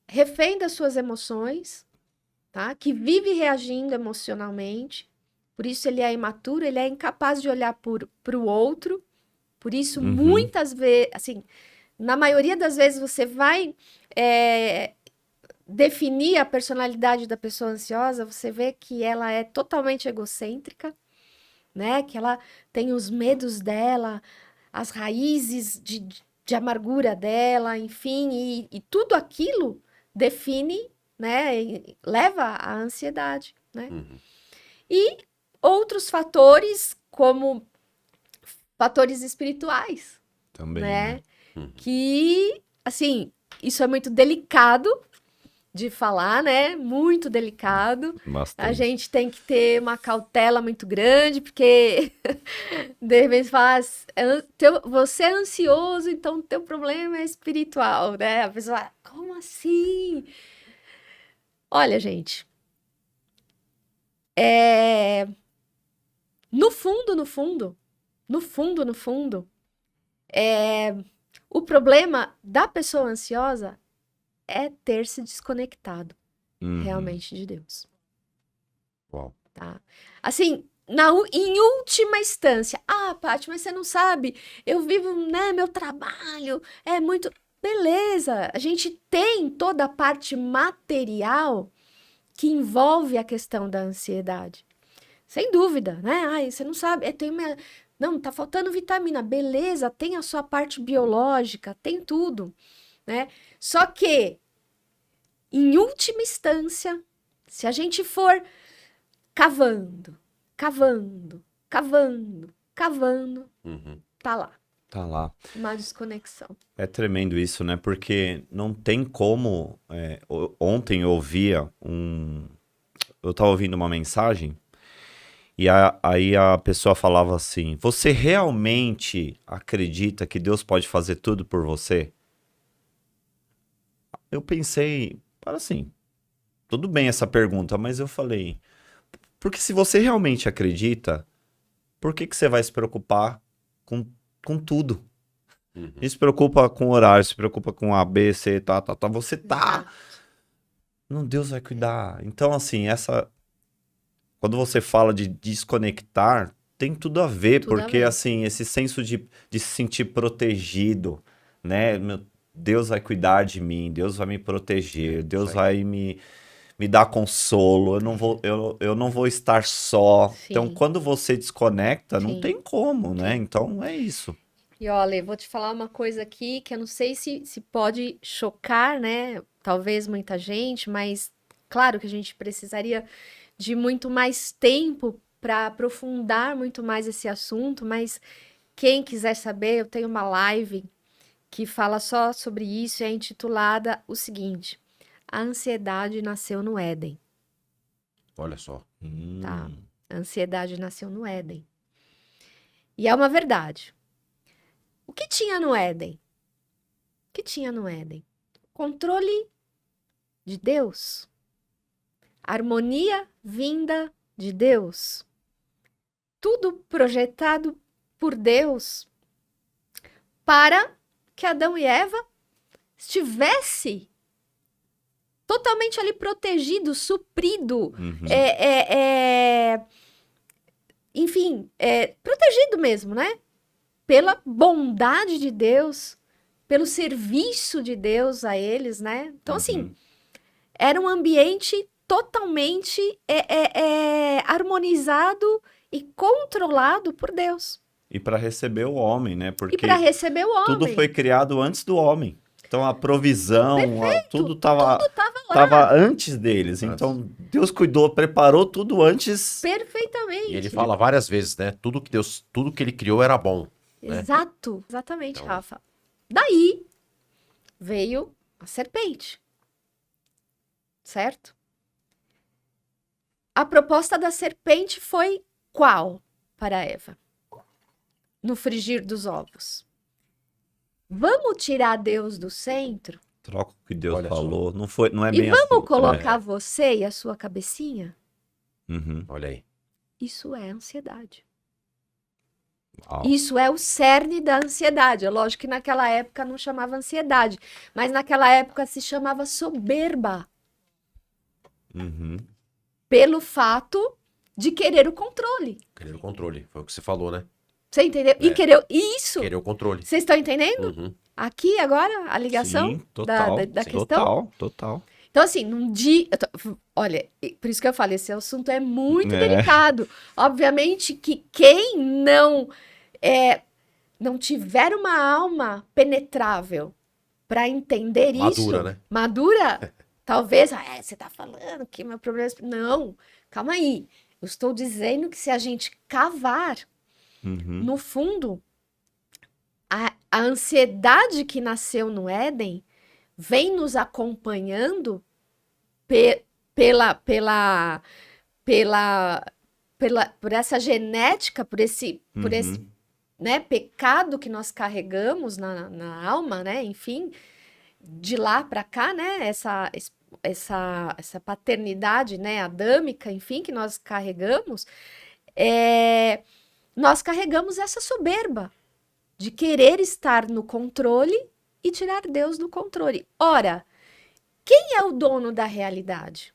refém das suas emoções, tá? Que vive reagindo emocionalmente. Por isso ele é imaturo, ele é incapaz de olhar para o outro. Por isso, Uhum. muitas vezes, assim, na maioria das vezes você vai definir a personalidade da pessoa ansiosa, você vê que ela é totalmente egocêntrica, né? Que ela tem os medos dela, as raízes de amargura dela, enfim, e tudo aquilo define, né? E leva à ansiedade, né? Uhum. E outros fatores, como fatores espirituais, Também, né? né? Uhum. Que, assim, isso é muito delicado de falar, né? Muito delicado. Bastante. A gente tem que ter uma cautela muito grande, porque de repente fala, você é ansioso, então teu problema é espiritual, né? A pessoa fala, como assim? Olha, gente, no fundo, o problema da pessoa ansiosa é ter se desconectado Uhum. realmente de Deus. Uau. Tá? Assim, em última instância, Paty, mas você não sabe, eu vivo, né, meu trabalho é muito... Beleza, a gente tem toda a parte material que envolve a questão da ansiedade. Sem dúvida, né? Ai, você não sabe, não, tá faltando vitamina. Beleza, tem a sua parte biológica, tem tudo, né? Só que em última instância, se a gente for cavando, cavando, cavando, cavando, tá lá, Tá lá. uma desconexão. É tremendo isso, né? Porque não tem como. Ontem eu ouvia eu tava ouvindo uma mensagem e aí a pessoa falava assim: Você realmente acredita que Deus pode fazer tudo por você? Eu pensei, para assim, tudo bem essa pergunta, mas eu falei, porque se você realmente acredita, por que você vai se preocupar com tudo? E se preocupa com o horário, se preocupa com A, B, C, tá. Você tá. Exato. Não, Deus vai cuidar. Então, assim, quando você fala de desconectar, tem tudo a ver, Tudo a porque, ver. assim, esse senso de se sentir protegido, né? Deus vai cuidar de mim, Deus vai me proteger, Deus aí. vai me dar consolo, eu não vou estar só. Sim. Então, quando você desconecta, não Sim. tem como, né? Sim. Então, é isso. E olha, vou te falar uma coisa aqui que eu não sei se pode chocar, né? Talvez muita gente, mas claro que a gente precisaria de muito mais tempo para aprofundar muito mais esse assunto, mas quem quiser saber, eu tenho uma live que fala só sobre isso e é intitulada o seguinte: A ansiedade nasceu no Éden, Olha só. tá? A ansiedade nasceu no Éden. E é uma verdade. O que tinha no Éden? O que tinha no Éden? Controle de Deus. Harmonia vinda de Deus. Tudo projetado por Deus para que Adão e Eva estivesse totalmente ali protegido, suprido, enfim, protegido mesmo, né? Pela bondade de Deus, pelo serviço de Deus a eles, né? Então, assim, era um ambiente totalmente harmonizado e controlado por Deus. E para receber o homem, né? E Porque para receber o tudo homem. foi criado antes do homem. Então a provisão, tudo tava lá. tava antes deles. Então Deus cuidou, preparou tudo antes. Perfeitamente. E ele fala várias vezes, né? Tudo que ele criou era bom. Né? Exato, exatamente, Então- Rafa. Daí veio a serpente. Certo? A proposta da serpente foi qual para Eva? No frigir dos ovos. Vamos tirar Deus do centro Troca o que Deus Olha só. falou. Não é e bem vamos assim. colocar você e a sua cabecinha? Uhum. Olha aí. Isso é ansiedade. Uau. Isso é o cerne da ansiedade. É lógico que naquela época não chamava ansiedade, mas naquela época se chamava soberba, Uhum. pelo fato de querer o controle. Querer o controle. Foi o que você falou, né? Você entendeu? E querer isso. Querer o controle. Vocês estão entendendo? Uhum. Aqui agora a ligação Sim, total. da Sim. questão? Total. Então, assim, num dia. Olha, por isso que eu falei, esse assunto é muito É. delicado. Obviamente que quem não tiver uma alma penetrável para entender Madura, isso, né? madura, talvez, você tá falando que meu problema é. Não, calma aí. Eu estou dizendo que se a gente cavar Uhum. no fundo, a ansiedade que nasceu no Éden vem nos acompanhando por essa genética, por esse né, pecado que nós carregamos na alma, né? Enfim, de lá para cá, né? Essa paternidade, né? Adâmica, enfim, que nós carregamos, nós carregamos essa soberba de querer estar no controle e tirar Deus do controle. Ora, quem é o dono da realidade?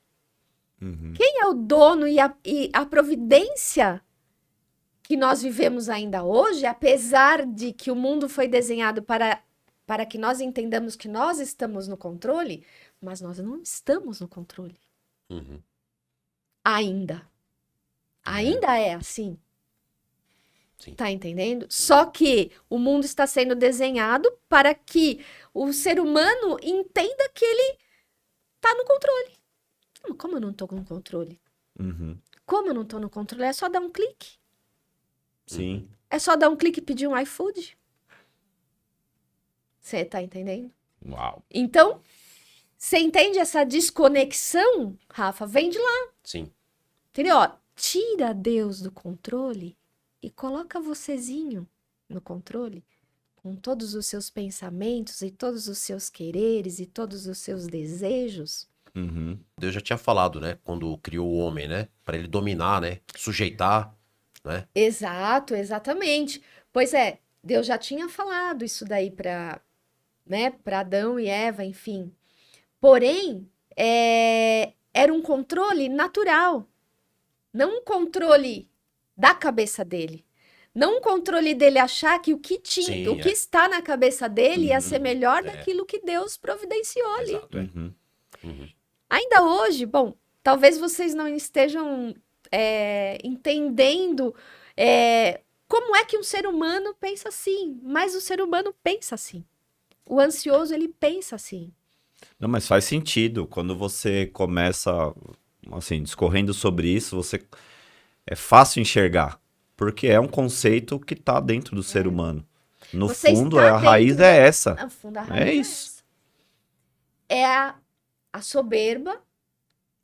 Uhum. Quem é o dono e a providência que nós vivemos ainda hoje, apesar de que o mundo foi desenhado para que nós entendamos que nós estamos no controle, mas nós não estamos no controle. Uhum. Ainda. Ainda é assim. Sim. Tá entendendo? Só que o mundo está sendo desenhado para que o ser humano entenda que ele tá no como eu não tô com controle? Uhum. Como eu não tô no controle? É só dar um clique. Sim. É só dar um clique e pedir um iFood. Você tá entendendo? Uau. Então, você entende essa desconexão, Rafa? Vem de lá, Sim. entendeu? Ó, tira Deus do controle e coloca vocêzinho no controle, com todos os seus pensamentos e todos os seus quereres e todos os seus desejos. Uhum. Deus já tinha falado, né? Quando criou o homem, né? Para ele dominar, né? Sujeitar, né? Exato, exatamente. Pois é, Deus já tinha falado isso daí para, né, para Adão e Eva, enfim. Porém, era um controle natural, não um controle da cabeça dele. Não um controle dele achar que o que Sim, o que está na cabeça dele ia ser melhor é. daquilo que Deus providenciou ali. Exato, é. Uhum. Ainda hoje, bom, talvez vocês não estejam entendendo como é que um ser humano pensa assim, mas o ser humano pensa assim. O ansioso, ele pensa assim. Não, mas faz sentido. Quando você começa, assim, discorrendo sobre isso, é fácil enxergar, porque é um conceito que está dentro do ser humano. No Você fundo, está a raiz dentro é essa. No fundo, a raiz É isso. essa. É a soberba,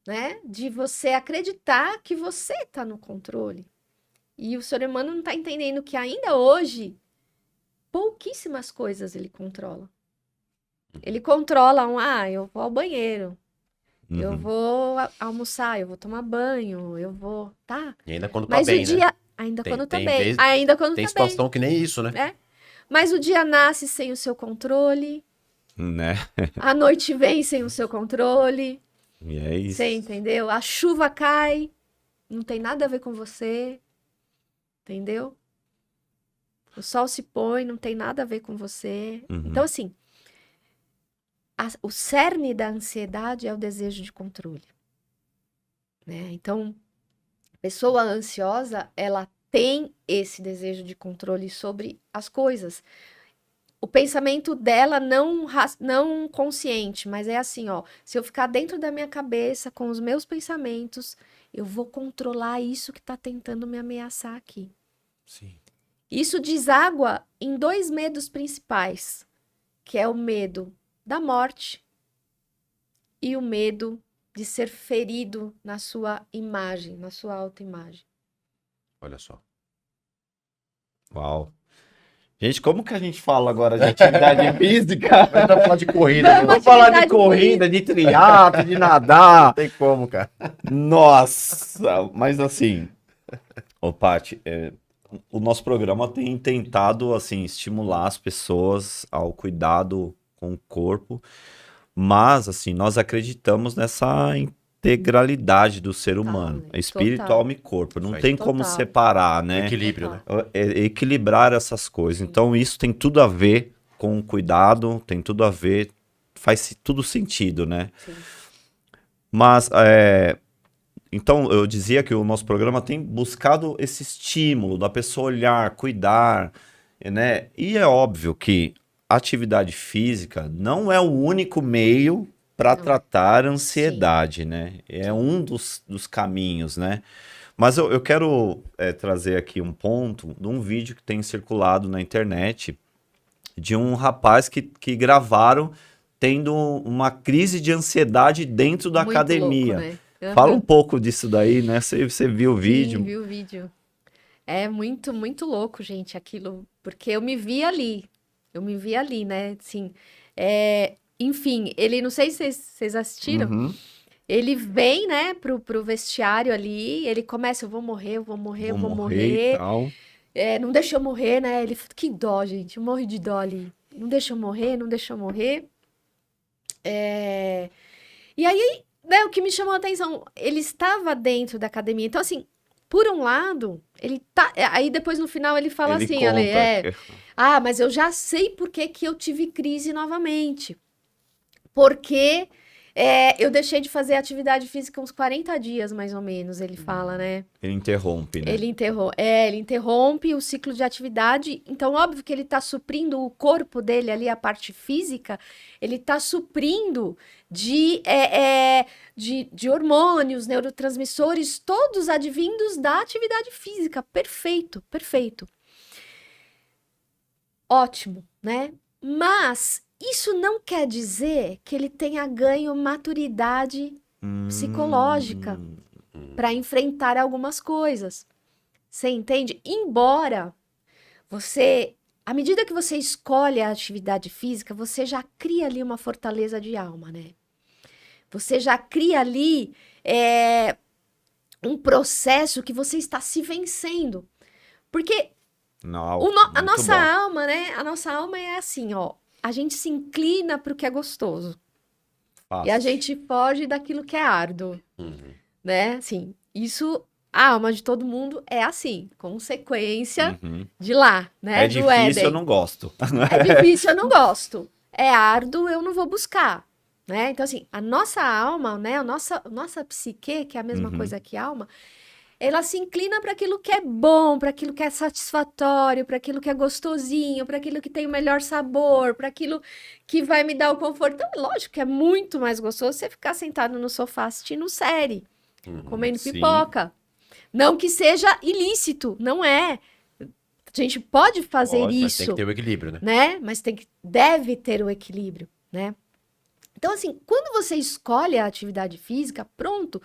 né, de você acreditar que você está no controle. E o ser humano não está entendendo que ainda hoje, pouquíssimas coisas ele controla. Ele controla eu vou ao banheiro, eu Uhum. vou almoçar, eu vou tomar banho, eu vou, tá? E ainda quando tá Mas bem, o dia, né? ainda Tem- quando tá tem bem, vez- ainda quando Tem tá bem, situação que nem isso, né? né? Mas o dia nasce sem o seu controle, Né? a noite vem sem o seu controle, E é isso. você entendeu? A chuva cai, não tem nada a ver com você, entendeu? O sol se põe, não tem nada a ver com você. Uhum. Então, assim, o cerne da ansiedade é o desejo de controle, né? Então, a pessoa ansiosa, ela tem esse desejo de controle sobre as coisas. O pensamento dela não consciente, mas é assim, ó, se eu ficar dentro da minha cabeça com os meus pensamentos, eu vou controlar isso que tá tentando me ameaçar aqui. Sim. Isso deságua em 2 medos principais, que é o medo da morte e o medo de ser ferido na sua imagem, na sua autoimagem. Olha só. Uau. Gente, como que a gente fala agora de atividade física? Vai dar pra falar de corrida. Vamos Não Vamos falar de atividade corrida, de triatlo, de nadar. tem como, cara. Nossa, mas assim, ô Paty, o nosso programa tem tentado, assim, estimular as pessoas ao cuidado com o corpo, mas, assim, nós acreditamos nessa integralidade do ser humano, né? espírito, Total. alma e corpo, não Isso aí. tem como Total. separar, né? Equilíbrio, né? Equilibrar essas coisas. Então, isso tem tudo a ver com o cuidado, tem tudo a ver, faz tudo sentido, né? Sim. Mas, então, eu dizia que o nosso programa tem buscado esse estímulo da pessoa olhar, cuidar, né? E é óbvio que a atividade física não é o único meio para Não. tratar a ansiedade, né? É um dos caminhos, né? Mas eu quero trazer aqui um ponto de um vídeo que tem circulado na internet de um rapaz que gravaram tendo uma crise de ansiedade dentro da Muito academia. louco, né? Fala Aham. um pouco disso daí, né? Você viu o vídeo? Sim, vi o vídeo. É muito, muito louco, gente, aquilo, porque eu me vi ali. Eu me vi ali, né? Assim, enfim, ele, não sei se vocês assistiram, Uhum. ele vem, né, pro vestiário ali, ele começa, eu vou morrer, eu vou morrer, eu vou e morrer. tal. Não deixa eu morrer, né? Ele, que dó, gente, eu morro de dó ali. Não deixa eu morrer, não deixa eu morrer. E aí, né, o que me chamou a atenção, ele estava dentro da academia. Então, assim, por um lado, ele tá. Aí depois no final ele fala Ele assim, conta Ale, que- mas eu já sei por que que eu tive crise novamente. Porque Eu deixei de fazer atividade física uns 40 dias, mais ou menos, ele fala, né? Ele interrompe, né? Ele interrompe o ciclo de atividade. Então, óbvio que ele está suprindo o corpo dele ali, a parte física, ele está suprindo de hormônios, neurotransmissores, todos advindos da atividade física. Perfeito, perfeito. Ótimo, né? Mas isso não quer dizer que ele tenha ganho maturidade psicológica para enfrentar algumas coisas. Você entende? Embora à medida que você escolhe a atividade física, você já cria ali uma fortaleza de alma, né? Você já cria ali um processo que você está se vencendo. Porque a nossa alma, né? A nossa alma é assim, ó. A gente se inclina para o que é gostoso. Fácil. E a gente foge daquilo que é árduo. Né? Assim, isso, a alma de todo mundo é assim. Consequência de lá, né? É do difícil, Éden. eu não gosto. É difícil, eu não gosto. É árduo, eu não vou buscar. Né? Então, assim, a nossa alma, né? A nossa psique, que é a mesma coisa que a alma, ela se inclina para aquilo que é bom, para aquilo que é satisfatório, para aquilo que é gostosinho, para aquilo que tem o melhor sabor, para aquilo que vai me dar o conforto. Então, lógico que é muito mais gostoso você ficar sentado no sofá assistindo série, comendo pipoca. Não que seja ilícito, não é. A gente pode fazer isso. Mas tem que ter o equilíbrio, né? Mas deve ter o equilíbrio, né? Então, assim, quando você escolhe a atividade física, pronto,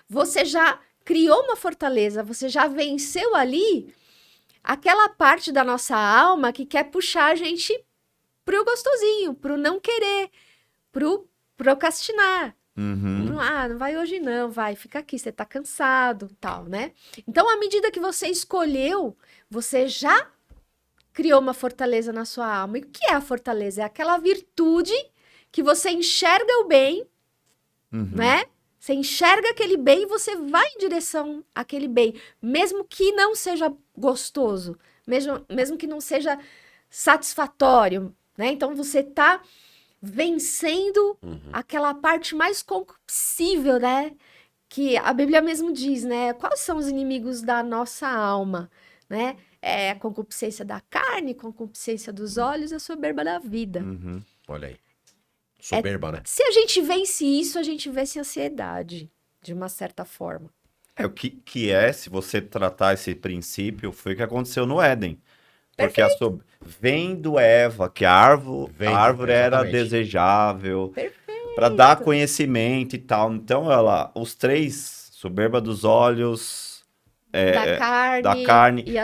você já criou uma fortaleza, você já venceu ali aquela parte da nossa alma que quer puxar a gente pro gostosinho, pro não querer, pro procrastinar. Não vai hoje não, vai, fica aqui, você tá cansado, tal, né? Então, à medida que você escolheu, você já criou uma fortaleza na sua alma. E o que é a fortaleza? É aquela virtude que você enxerga o bem, né? Você enxerga aquele bem e você vai em direção àquele bem, mesmo que não seja gostoso, mesmo que não seja satisfatório, né? Então você tá vencendo aquela parte mais concupiscível, né? Que a Bíblia mesmo diz, né? Quais são os inimigos da nossa alma, né? É a concupiscência da carne, concupiscência dos olhos e a soberba da vida. Olha aí. Soberba, né? Se a gente vence isso, a gente vence a ansiedade, de uma certa forma. O que se você tratar esse princípio, foi o que aconteceu no Éden. Porque vendo Eva, que a árvore era desejável, para dar conhecimento e tal. Então, os três, soberba dos olhos, da carne e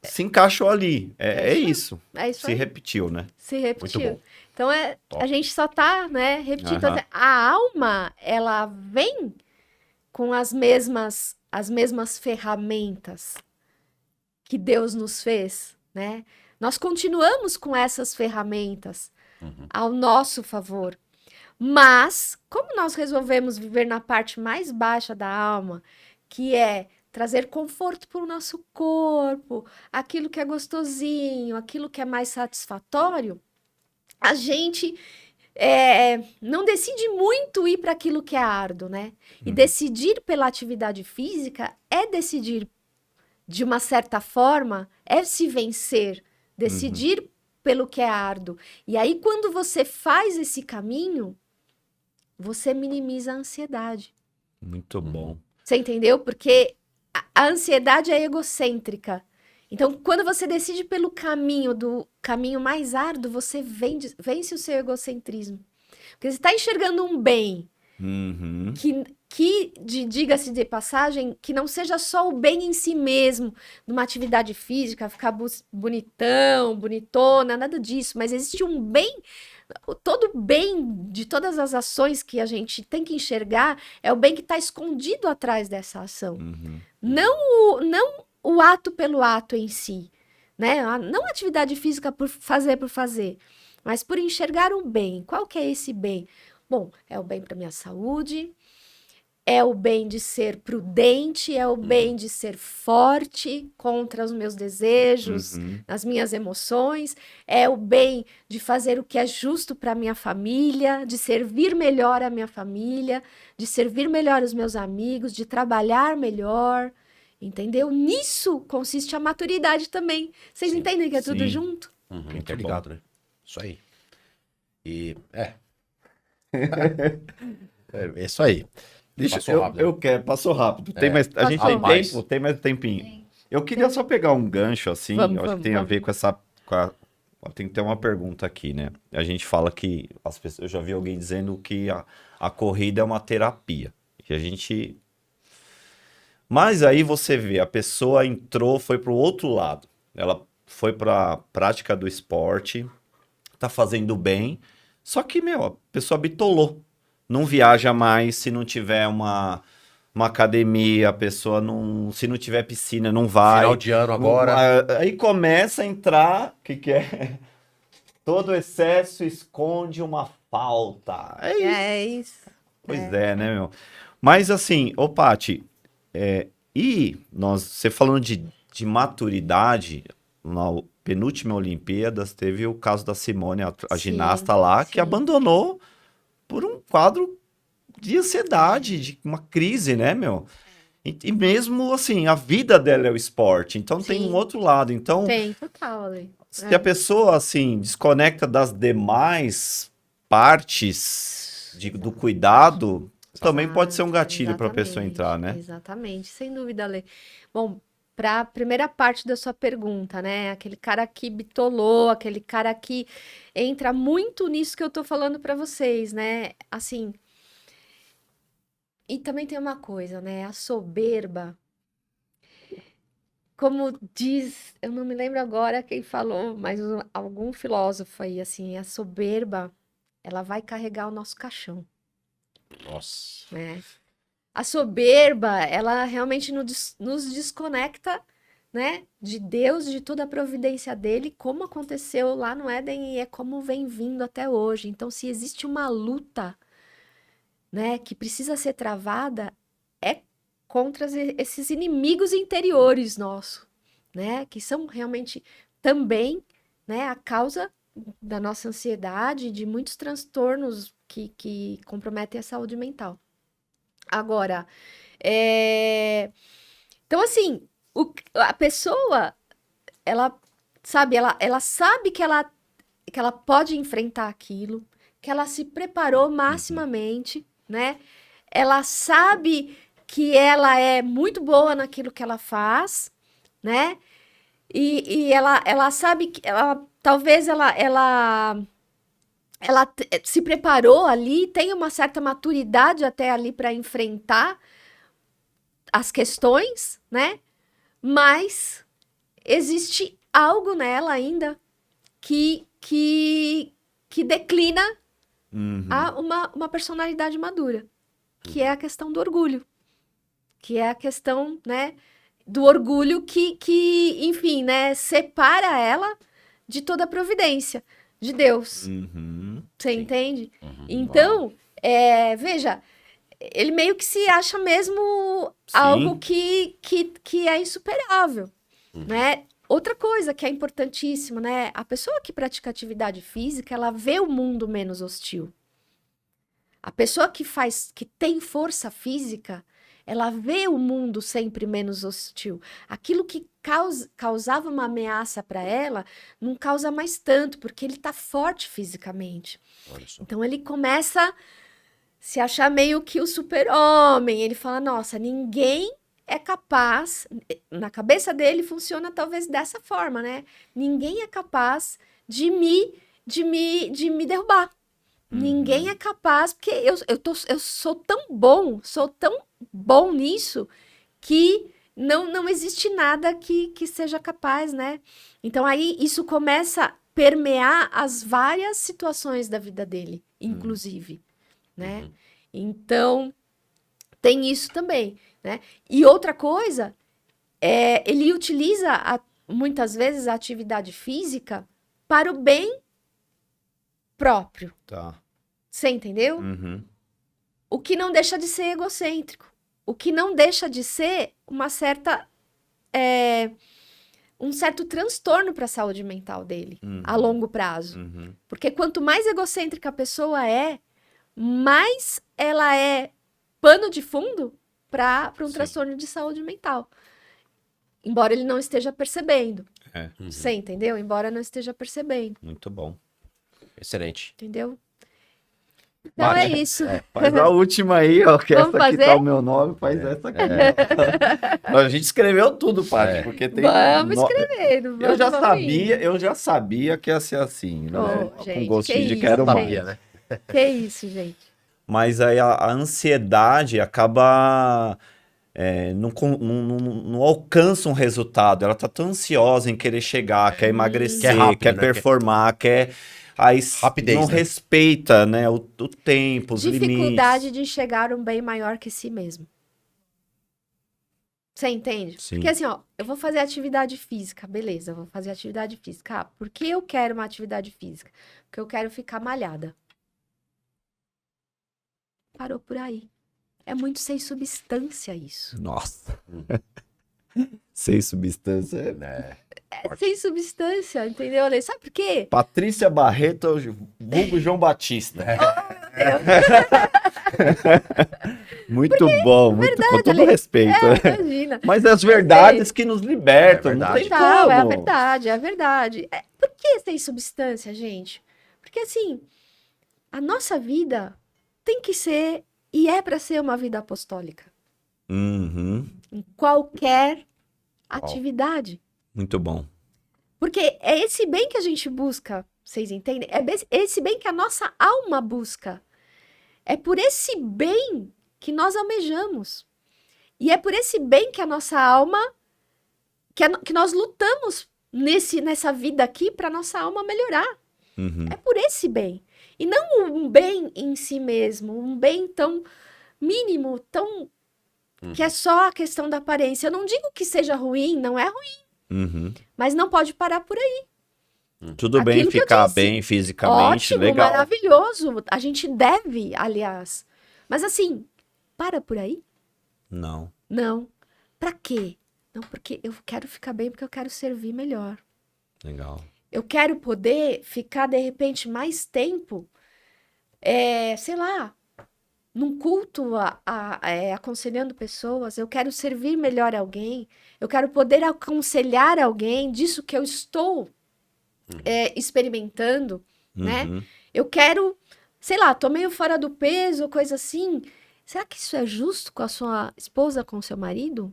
se encaixou ali. É isso. Se aí. Repetiu, né? Se repetiu. Muito bom. Então, a gente só tá, né, repetindo. A alma, ela vem com as mesmas ferramentas que Deus nos fez, né? Nós continuamos com essas ferramentas ao nosso favor. Mas, como nós resolvemos viver na parte mais baixa da alma, que é trazer conforto para o nosso corpo, aquilo que é gostosinho, aquilo que é mais satisfatório, a gente não decide muito ir para aquilo que é árduo, né? E decidir pela atividade física é decidir, de uma certa forma, é se vencer, decidir pelo que é árduo. E aí, quando você faz esse caminho, você minimiza a ansiedade. Muito bom. Você entendeu? Porque a ansiedade é egocêntrica. Então, quando você decide pelo caminho mais árduo, você vence o seu egocentrismo. Porque você está enxergando um bem que diga-se de passagem, que não seja só o bem em si mesmo, numa atividade física, ficar bonitão, bonitona, nada disso. Mas existe um bem, todo bem de todas as ações que a gente tem que enxergar, é o bem que está escondido atrás dessa ação. Não o ato pelo ato em si, né? Não a atividade física por fazer, mas por enxergar um bem. Qual que é esse bem? Bom, é o bem para minha saúde, é o bem de ser prudente, é o bem de ser forte contra os meus desejos, as minhas emoções, é o bem de fazer o que é justo para minha família, de servir melhor a minha família, de servir melhor os meus amigos, de trabalhar melhor, entendeu? Nisso consiste a maturidade também. Vocês entendem que é tudo sim. junto? Interligado, né? Isso aí. E, é isso aí. Passou rápido, né? Eu quero, passou rápido. Tem mais, a gente Passou. tem Rapaz. tempo? Tem mais um tempinho. Eu queria só pegar um gancho assim, Vamos, eu acho que vamos, tem a vamos. ver com essa. Tem que ter uma pergunta aqui, né? A gente fala que as pessoas, eu já vi alguém dizendo que a corrida é uma terapia. E a gente. Mas aí você vê, a pessoa entrou, foi pro outro lado. Ela foi pra prática do esporte, tá fazendo bem. Só que, meu, a pessoa bitolou. Não viaja mais se não tiver uma academia, a pessoa não. Se não tiver piscina, não vai. Final de ano Não agora. vai. Aí começa a entrar. O que é? Todo excesso esconde uma falta. É isso. É isso. Pois é, né, meu? Mas assim, ô Paty, você falando de maturidade, na penúltima Olimpíadas, teve o caso da Simone, a Sim, ginasta lá, que sim. abandonou por um quadro de ansiedade, de uma crise, né, meu? E mesmo assim, a vida dela é o esporte, então tem Sim. um outro lado. Então, Tem, total, Ale. se a pessoa, assim, desconecta das demais partes do cuidado, também pode ser um gatilho para a pessoa entrar, né? Exatamente, sem dúvida, Ale. Bom, para a primeira parte da sua pergunta, né? Aquele cara que bitolou, aquele cara que entra muito nisso que eu tô falando para vocês, né? Assim, e também tem uma coisa, né? A soberba, como diz, eu não me lembro agora quem falou, mas algum filósofo aí, assim, a soberba, ela vai carregar o nosso caixão, Nossa. né? A soberba, ela realmente nos desconecta, né, de Deus, de toda a providência dele, como aconteceu lá no Éden e é como vem vindo até hoje. Então, se existe uma luta, né, que precisa ser travada, é contra esses inimigos interiores nossos, né, que são realmente também, né, a causa da nossa ansiedade, de muitos transtornos que comprometem a saúde mental. Agora, então assim, a pessoa, ela sabe que ela pode enfrentar aquilo, que ela se preparou maximamente, né? Ela sabe que ela é muito boa naquilo que ela faz, né? E ela sabe que talvez ela se preparou ali, tem uma certa maturidade até ali para enfrentar as questões, né? Mas existe algo nela ainda que declina uma personalidade madura, que é a questão do orgulho, que é a questão, né, do orgulho que enfim, né, separa ela de toda a providência de Deus. Você entende? Então, veja, ele meio que se acha mesmo algo que é insuperável, né? Outra coisa que é importantíssima, né? A pessoa que pratica atividade física, ela vê o mundo menos hostil. A pessoa que tem força física, ela vê o mundo sempre menos hostil. Aquilo que causava uma ameaça para ela, não causa mais tanto, porque ele está forte fisicamente. Olha só. Então ele começa a se achar meio que o super-homem. Ele fala, nossa, ninguém é capaz... Na cabeça dele funciona talvez dessa forma, né? Ninguém é capaz de me derrubar. Ninguém é capaz, porque eu sou tão bom nisso que não existe nada que seja capaz, né? Então aí isso começa a permear as várias situações da vida dele, inclusive, né? Então tem isso também, né? E outra coisa, ele utiliza muitas vezes a atividade física para o bem próprio. Tá. Você entendeu? O que não deixa de ser egocêntrico. O que não deixa de ser uma certa... um certo transtorno para a saúde mental dele, a longo prazo. Porque quanto mais egocêntrica a pessoa é, mais ela é pano de fundo para um transtorno de saúde mental. Embora ele não esteja percebendo. Você entendeu? Embora não esteja percebendo. Muito bom. Excelente. Entendeu? Então é isso. Faz a última aí, ó, que Vamos essa aqui fazer? tá o meu nome, faz essa aqui. A gente escreveu tudo, Paty, porque tem... Vamos escrevendo. Eu já sabia que ia ser assim, né? Oh, gente, com gostinho que de isso, quero mais. Sabia, né? Que isso, gente. Mas aí a ansiedade acaba... não alcança um resultado. Ela tá tão ansiosa em querer chegar, quer emagrecer, Quer rápido, quer né? performar, quer... Aí Rapidez, não né? respeita, né, o tempo, os Dificuldade limites. de enxergar um bem maior que si mesmo. Você entende? Sim. Porque assim, ó, eu vou fazer atividade física, beleza, eu vou fazer atividade física. Ah, por que eu quero uma atividade física? Porque eu quero ficar malhada. Parou por aí. É muito sem substância isso. Nossa. Sem substância. É sem substância, entendeu, Ale? Sabe por quê? Patrícia Barreto, vulgo João Batista. Muito bom, com todo Ale. respeito. Imagina. Mas é as verdades que nos libertam, não tem Não, é a como. verdade, é a verdade. Por que sem substância, gente? Porque assim, a nossa vida tem que ser, e é para ser uma vida apostólica. Uhum, Em qualquer atividade. muito bom. Porque é esse bem que a gente busca, vocês entendem? É esse bem que a nossa alma busca. É por esse bem que nós almejamos. E é por esse bem que a nossa alma, que nós lutamos nessa vida aqui para nossa alma melhorar. Uhum, É por esse bem. E não um bem em si mesmo, um bem tão mínimo, tão que é só a questão da aparência. Eu não digo que seja ruim, não é ruim, uhum. mas não pode parar por aí. Tudo bem Aquilo que eu ficar disse. bem fisicamente, Ótimo, legal. maravilhoso. A gente deve, aliás. Mas assim, para por aí? Não, Não. Pra quê? Não, porque eu quero ficar bem, porque eu quero servir melhor. legal. Eu quero poder ficar, de repente, mais tempo, sei lá, num culto, aconselhando pessoas. Eu quero servir melhor alguém. Eu quero poder aconselhar alguém disso que eu estou experimentando, né? Uhum, Eu quero, sei lá, tô meio fora do peso, coisa assim. Será que isso é justo com a sua esposa, com o seu marido?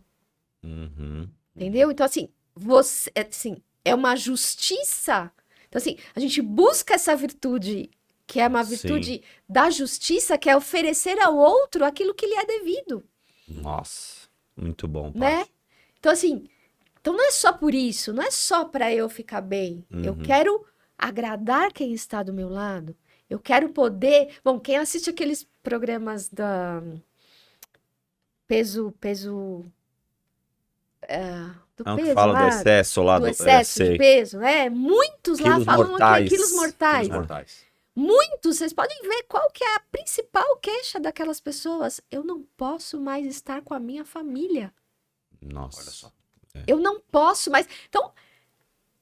uhum. Entendeu? Então, assim, é uma justiça. Então, assim, a gente busca essa virtude, que é uma virtude da justiça, que é oferecer ao outro aquilo que lhe é devido, Nossa, muito bom, né? Paty. Então, assim, não é só por isso, não é só para eu ficar bem. Eu quero agradar quem está do meu lado. Eu quero poder... Bom, quem assiste aqueles programas da peso... do Não, que peso fala do lá, excesso lá do excesso de peso, muitos lá Quilos falam mortais. que quilos mortais. Quilos mortais. Muitos, vocês podem ver qual que é a principal queixa daquelas pessoas. Eu não posso mais estar com a minha família. Nossa. Olha só. Eu não posso mais. Então,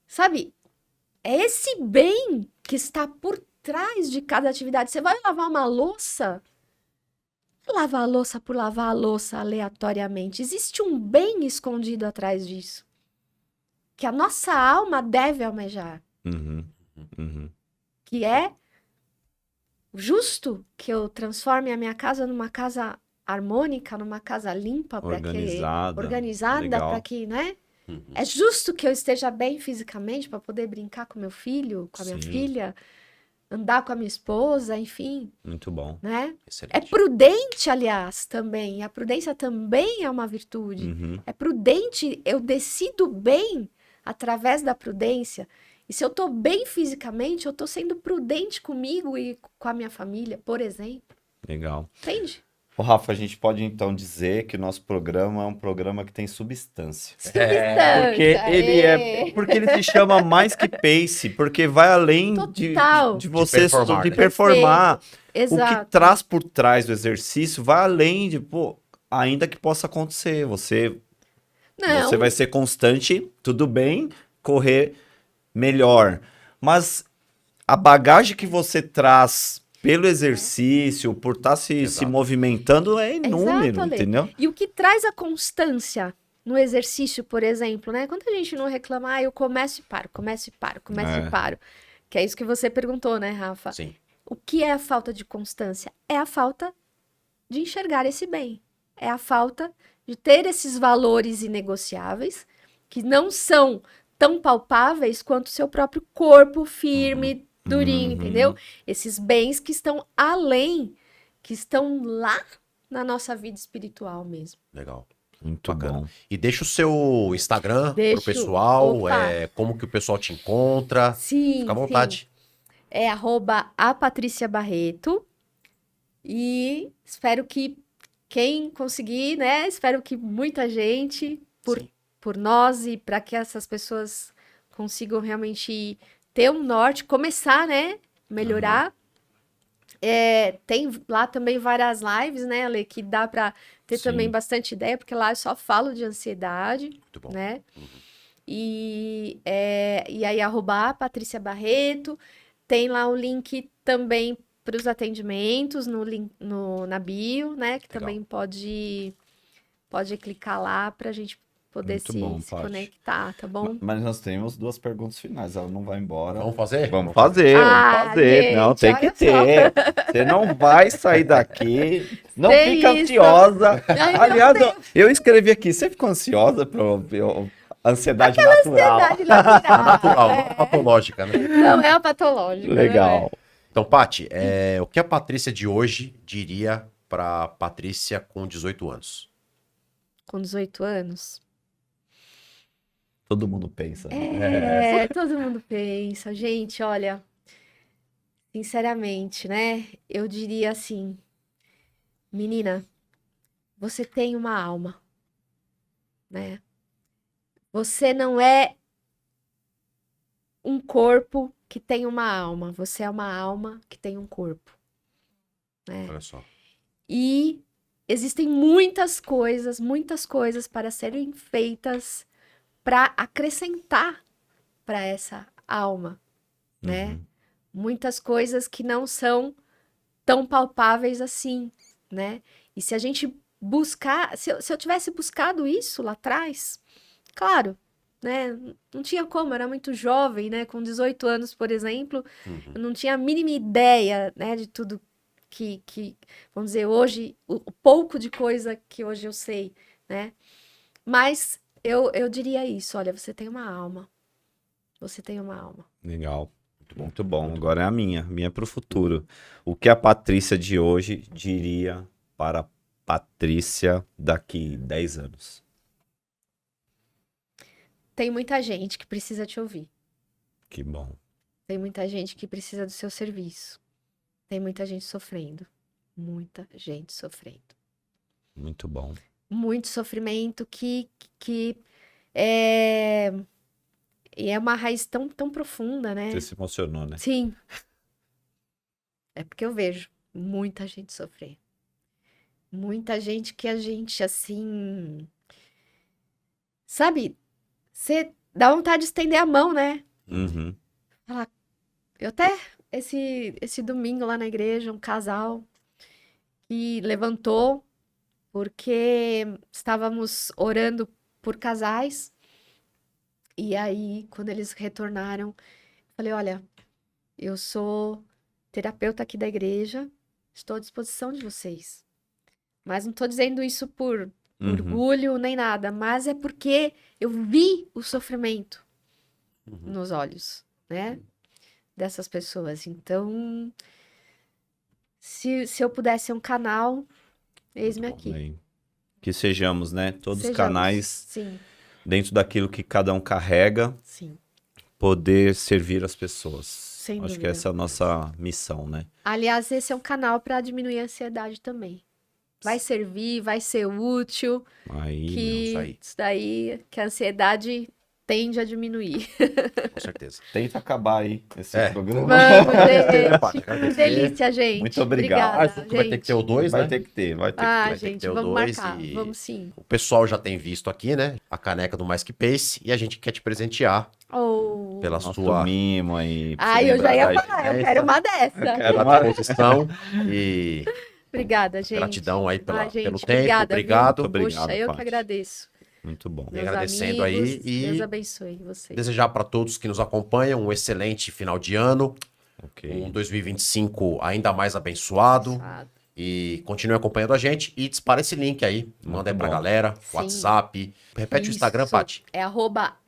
sabe, é esse bem que está por trás de cada atividade. Você vai lavar uma louça, lavar a louça por lavar a louça aleatoriamente. Existe um bem escondido atrás disso, que a nossa alma deve almejar, Uhum, uhum. que é justo que eu transforme a minha casa numa casa harmônica, numa casa limpa, organizada, legal. para que, né? É justo que eu esteja bem fisicamente para poder brincar com meu filho, com a minha Sim. filha, andar com a minha esposa, enfim, Muito bom. né? É Excelente. prudente, aliás, também. A prudência também é uma virtude. Uhum. É prudente, eu decido bem através da prudência. E se eu tô bem fisicamente, eu tô sendo prudente comigo e com a minha família, por exemplo. Legal. Entende? Ô, Rafa, a gente pode então dizer que o nosso programa é um programa que tem substância. Substância, Porque ele se chama mais que pace, porque vai além Total. de você performar, de né? performar. O que Exato. traz por trás do exercício vai além de, pô, ainda que possa acontecer, você Não, vai ser constante, tudo bem, correr melhor. Mas a bagagem que você traz pelo exercício, por estar se Exato. movimentando, é inúmero, exato, Ale. entendeu? E o que traz a constância no exercício, por exemplo, né? Quando a gente não reclama, eu começo e paro, começo e paro, começo É. e paro. Que é isso que você perguntou, né, Rafa? Sim. O que é a falta de constância? É a falta de enxergar esse bem. É a falta de ter esses valores inegociáveis que não são tão palpáveis quanto o seu próprio corpo firme, durinho, entendeu? Esses bens que estão além, que estão lá na nossa vida espiritual mesmo. Legal. Muito Bacana. bom. E deixa o seu Instagram Deixo. pro pessoal, Opa. como que o pessoal te encontra. Sim, Fica à sim. vontade. É @apatriciabarreto. E espero que quem conseguir, né? Espero que muita gente, Sim. por nós e para que essas pessoas consigam realmente ter um norte, começar, né? Melhorar. Tem lá também várias lives, né, Ale, que dá para ter Sim. também bastante ideia, porque lá eu só falo de ansiedade, Muito bom. né? E aí, @Patrícia Barreto, tem lá o link também para os atendimentos na bio, né? Que Legal. também pode clicar lá para a gente poder Muito se, bom, se Paty. conectar, tá bom? Mas nós temos 2 perguntas finais, ela não vai embora. Vamos fazer? Vamos fazer, vamos Ah, fazer. Não, gente, tem que olha ter. Você não vai sair daqui. Não Tem fica isso. ansiosa. Ai, meu Aliás, Deus. eu escrevi aqui. Você ficou ansiosa para ansiedade natural? Ansiedade natural. Natural, não patológica, né? Não é a patológica. Legal. Então, Paty, o que a Patrícia de hoje diria pra Patrícia com 18 anos? Com 18 anos. Todo mundo pensa. Né? Todo mundo pensa. Gente, olha, sinceramente, né? Eu diria assim, menina, você tem uma alma, né? Você não é um corpo que tem uma alma, você é uma alma que tem um corpo, né? Olha só. E existem muitas coisas para serem feitas para acrescentar para essa alma, né? Uhum. Muitas coisas que não são tão palpáveis assim, né? E se a gente buscar, se eu tivesse buscado isso lá atrás, claro, né? Não tinha como, eu era muito jovem, né? Com 18 anos, por exemplo, eu não tinha a mínima ideia, né, de tudo que vamos dizer, hoje, o pouco de coisa que hoje eu sei, né? Mas eu diria isso, olha, você tem uma alma. Você tem uma alma. Legal. Muito bom. Agora é a minha para o futuro. O que a Patrícia de hoje diria para a Patrícia daqui 10 anos? Tem muita gente que precisa te ouvir. Que bom. Tem muita gente que precisa do seu serviço. Tem muita gente sofrendo. Muita gente sofrendo. Muito bom. Muito sofrimento que é... E é uma raiz tão, tão profunda, né? Você se emocionou, né? Sim. É porque eu vejo muita gente sofrer. Muita gente que a gente, assim... Sabe? Você dá vontade de estender a mão, né? Uhum. Eu até, esse domingo lá na igreja, um casal que levantou porque estávamos orando por casais. E aí, quando eles retornaram, falei, olha, eu sou terapeuta aqui da igreja, estou à disposição de vocês. Mas não estou dizendo isso por orgulho nem nada, mas é porque eu vi o sofrimento nos olhos, né, dessas pessoas. Então, se eu pudesse ser um canal, eis-me aqui. Bem, que sejamos, né? Todos os Sejamos. canais Sim, dentro daquilo que cada um carrega, sim. poder servir as pessoas. Sem Acho que dúvida. essa é a nossa missão, né? Aliás, esse é um canal para diminuir a ansiedade também. vai servir, vai ser útil, Aí, que isso aí. isso daí, que a ansiedade tende a diminuir. Com certeza. tenta acabar aí esse programa. Vamos, né, Paty? gente. Que Agradecer. delícia, gente. Muito obrigado. Obrigada, Vai ter que ter o gente. 2, Vai né? ter que ter, vai ter que Ah, ter. ter que gente, ter o vamos dois marcar. e- Vamos sim. O pessoal já tem visto aqui, né? A caneca do Mais Que Pace e a gente quer te presentear Oh. pela Nosso sua mimo aí. pra você Ai, eu já ia lembrar da falar, eu gente. quero uma dessa. quero pela disposição e Obrigada, gente. gratidão aí Ah, gente, pelo tempo. obrigada, viu? Obrigado. Muito obrigado, Puxa, eu que Paty. agradeço. Muito bom. Meus agradecendo amigos, aí e- Deus abençoe vocês. Desejar para todos que nos acompanham um excelente final de ano, Ok. um 2025 ainda mais abençoado. Abençoado. E continue acompanhando a gente e dispara esse link aí. Manda aí pra bom. galera, Sim. WhatsApp. Repete o Instagram, Isso. Paty. É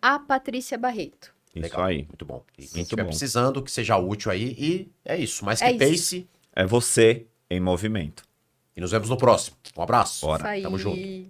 @apatriciabarreto. Isso Legal, aí. muito bom. E quem Muito estiver bom. precisando, que seja útil aí. E é isso. Mais que É isso. Pace. É você em movimento. E nos vemos no próximo. Um abraço. Bora. Isso aí. Tamo junto.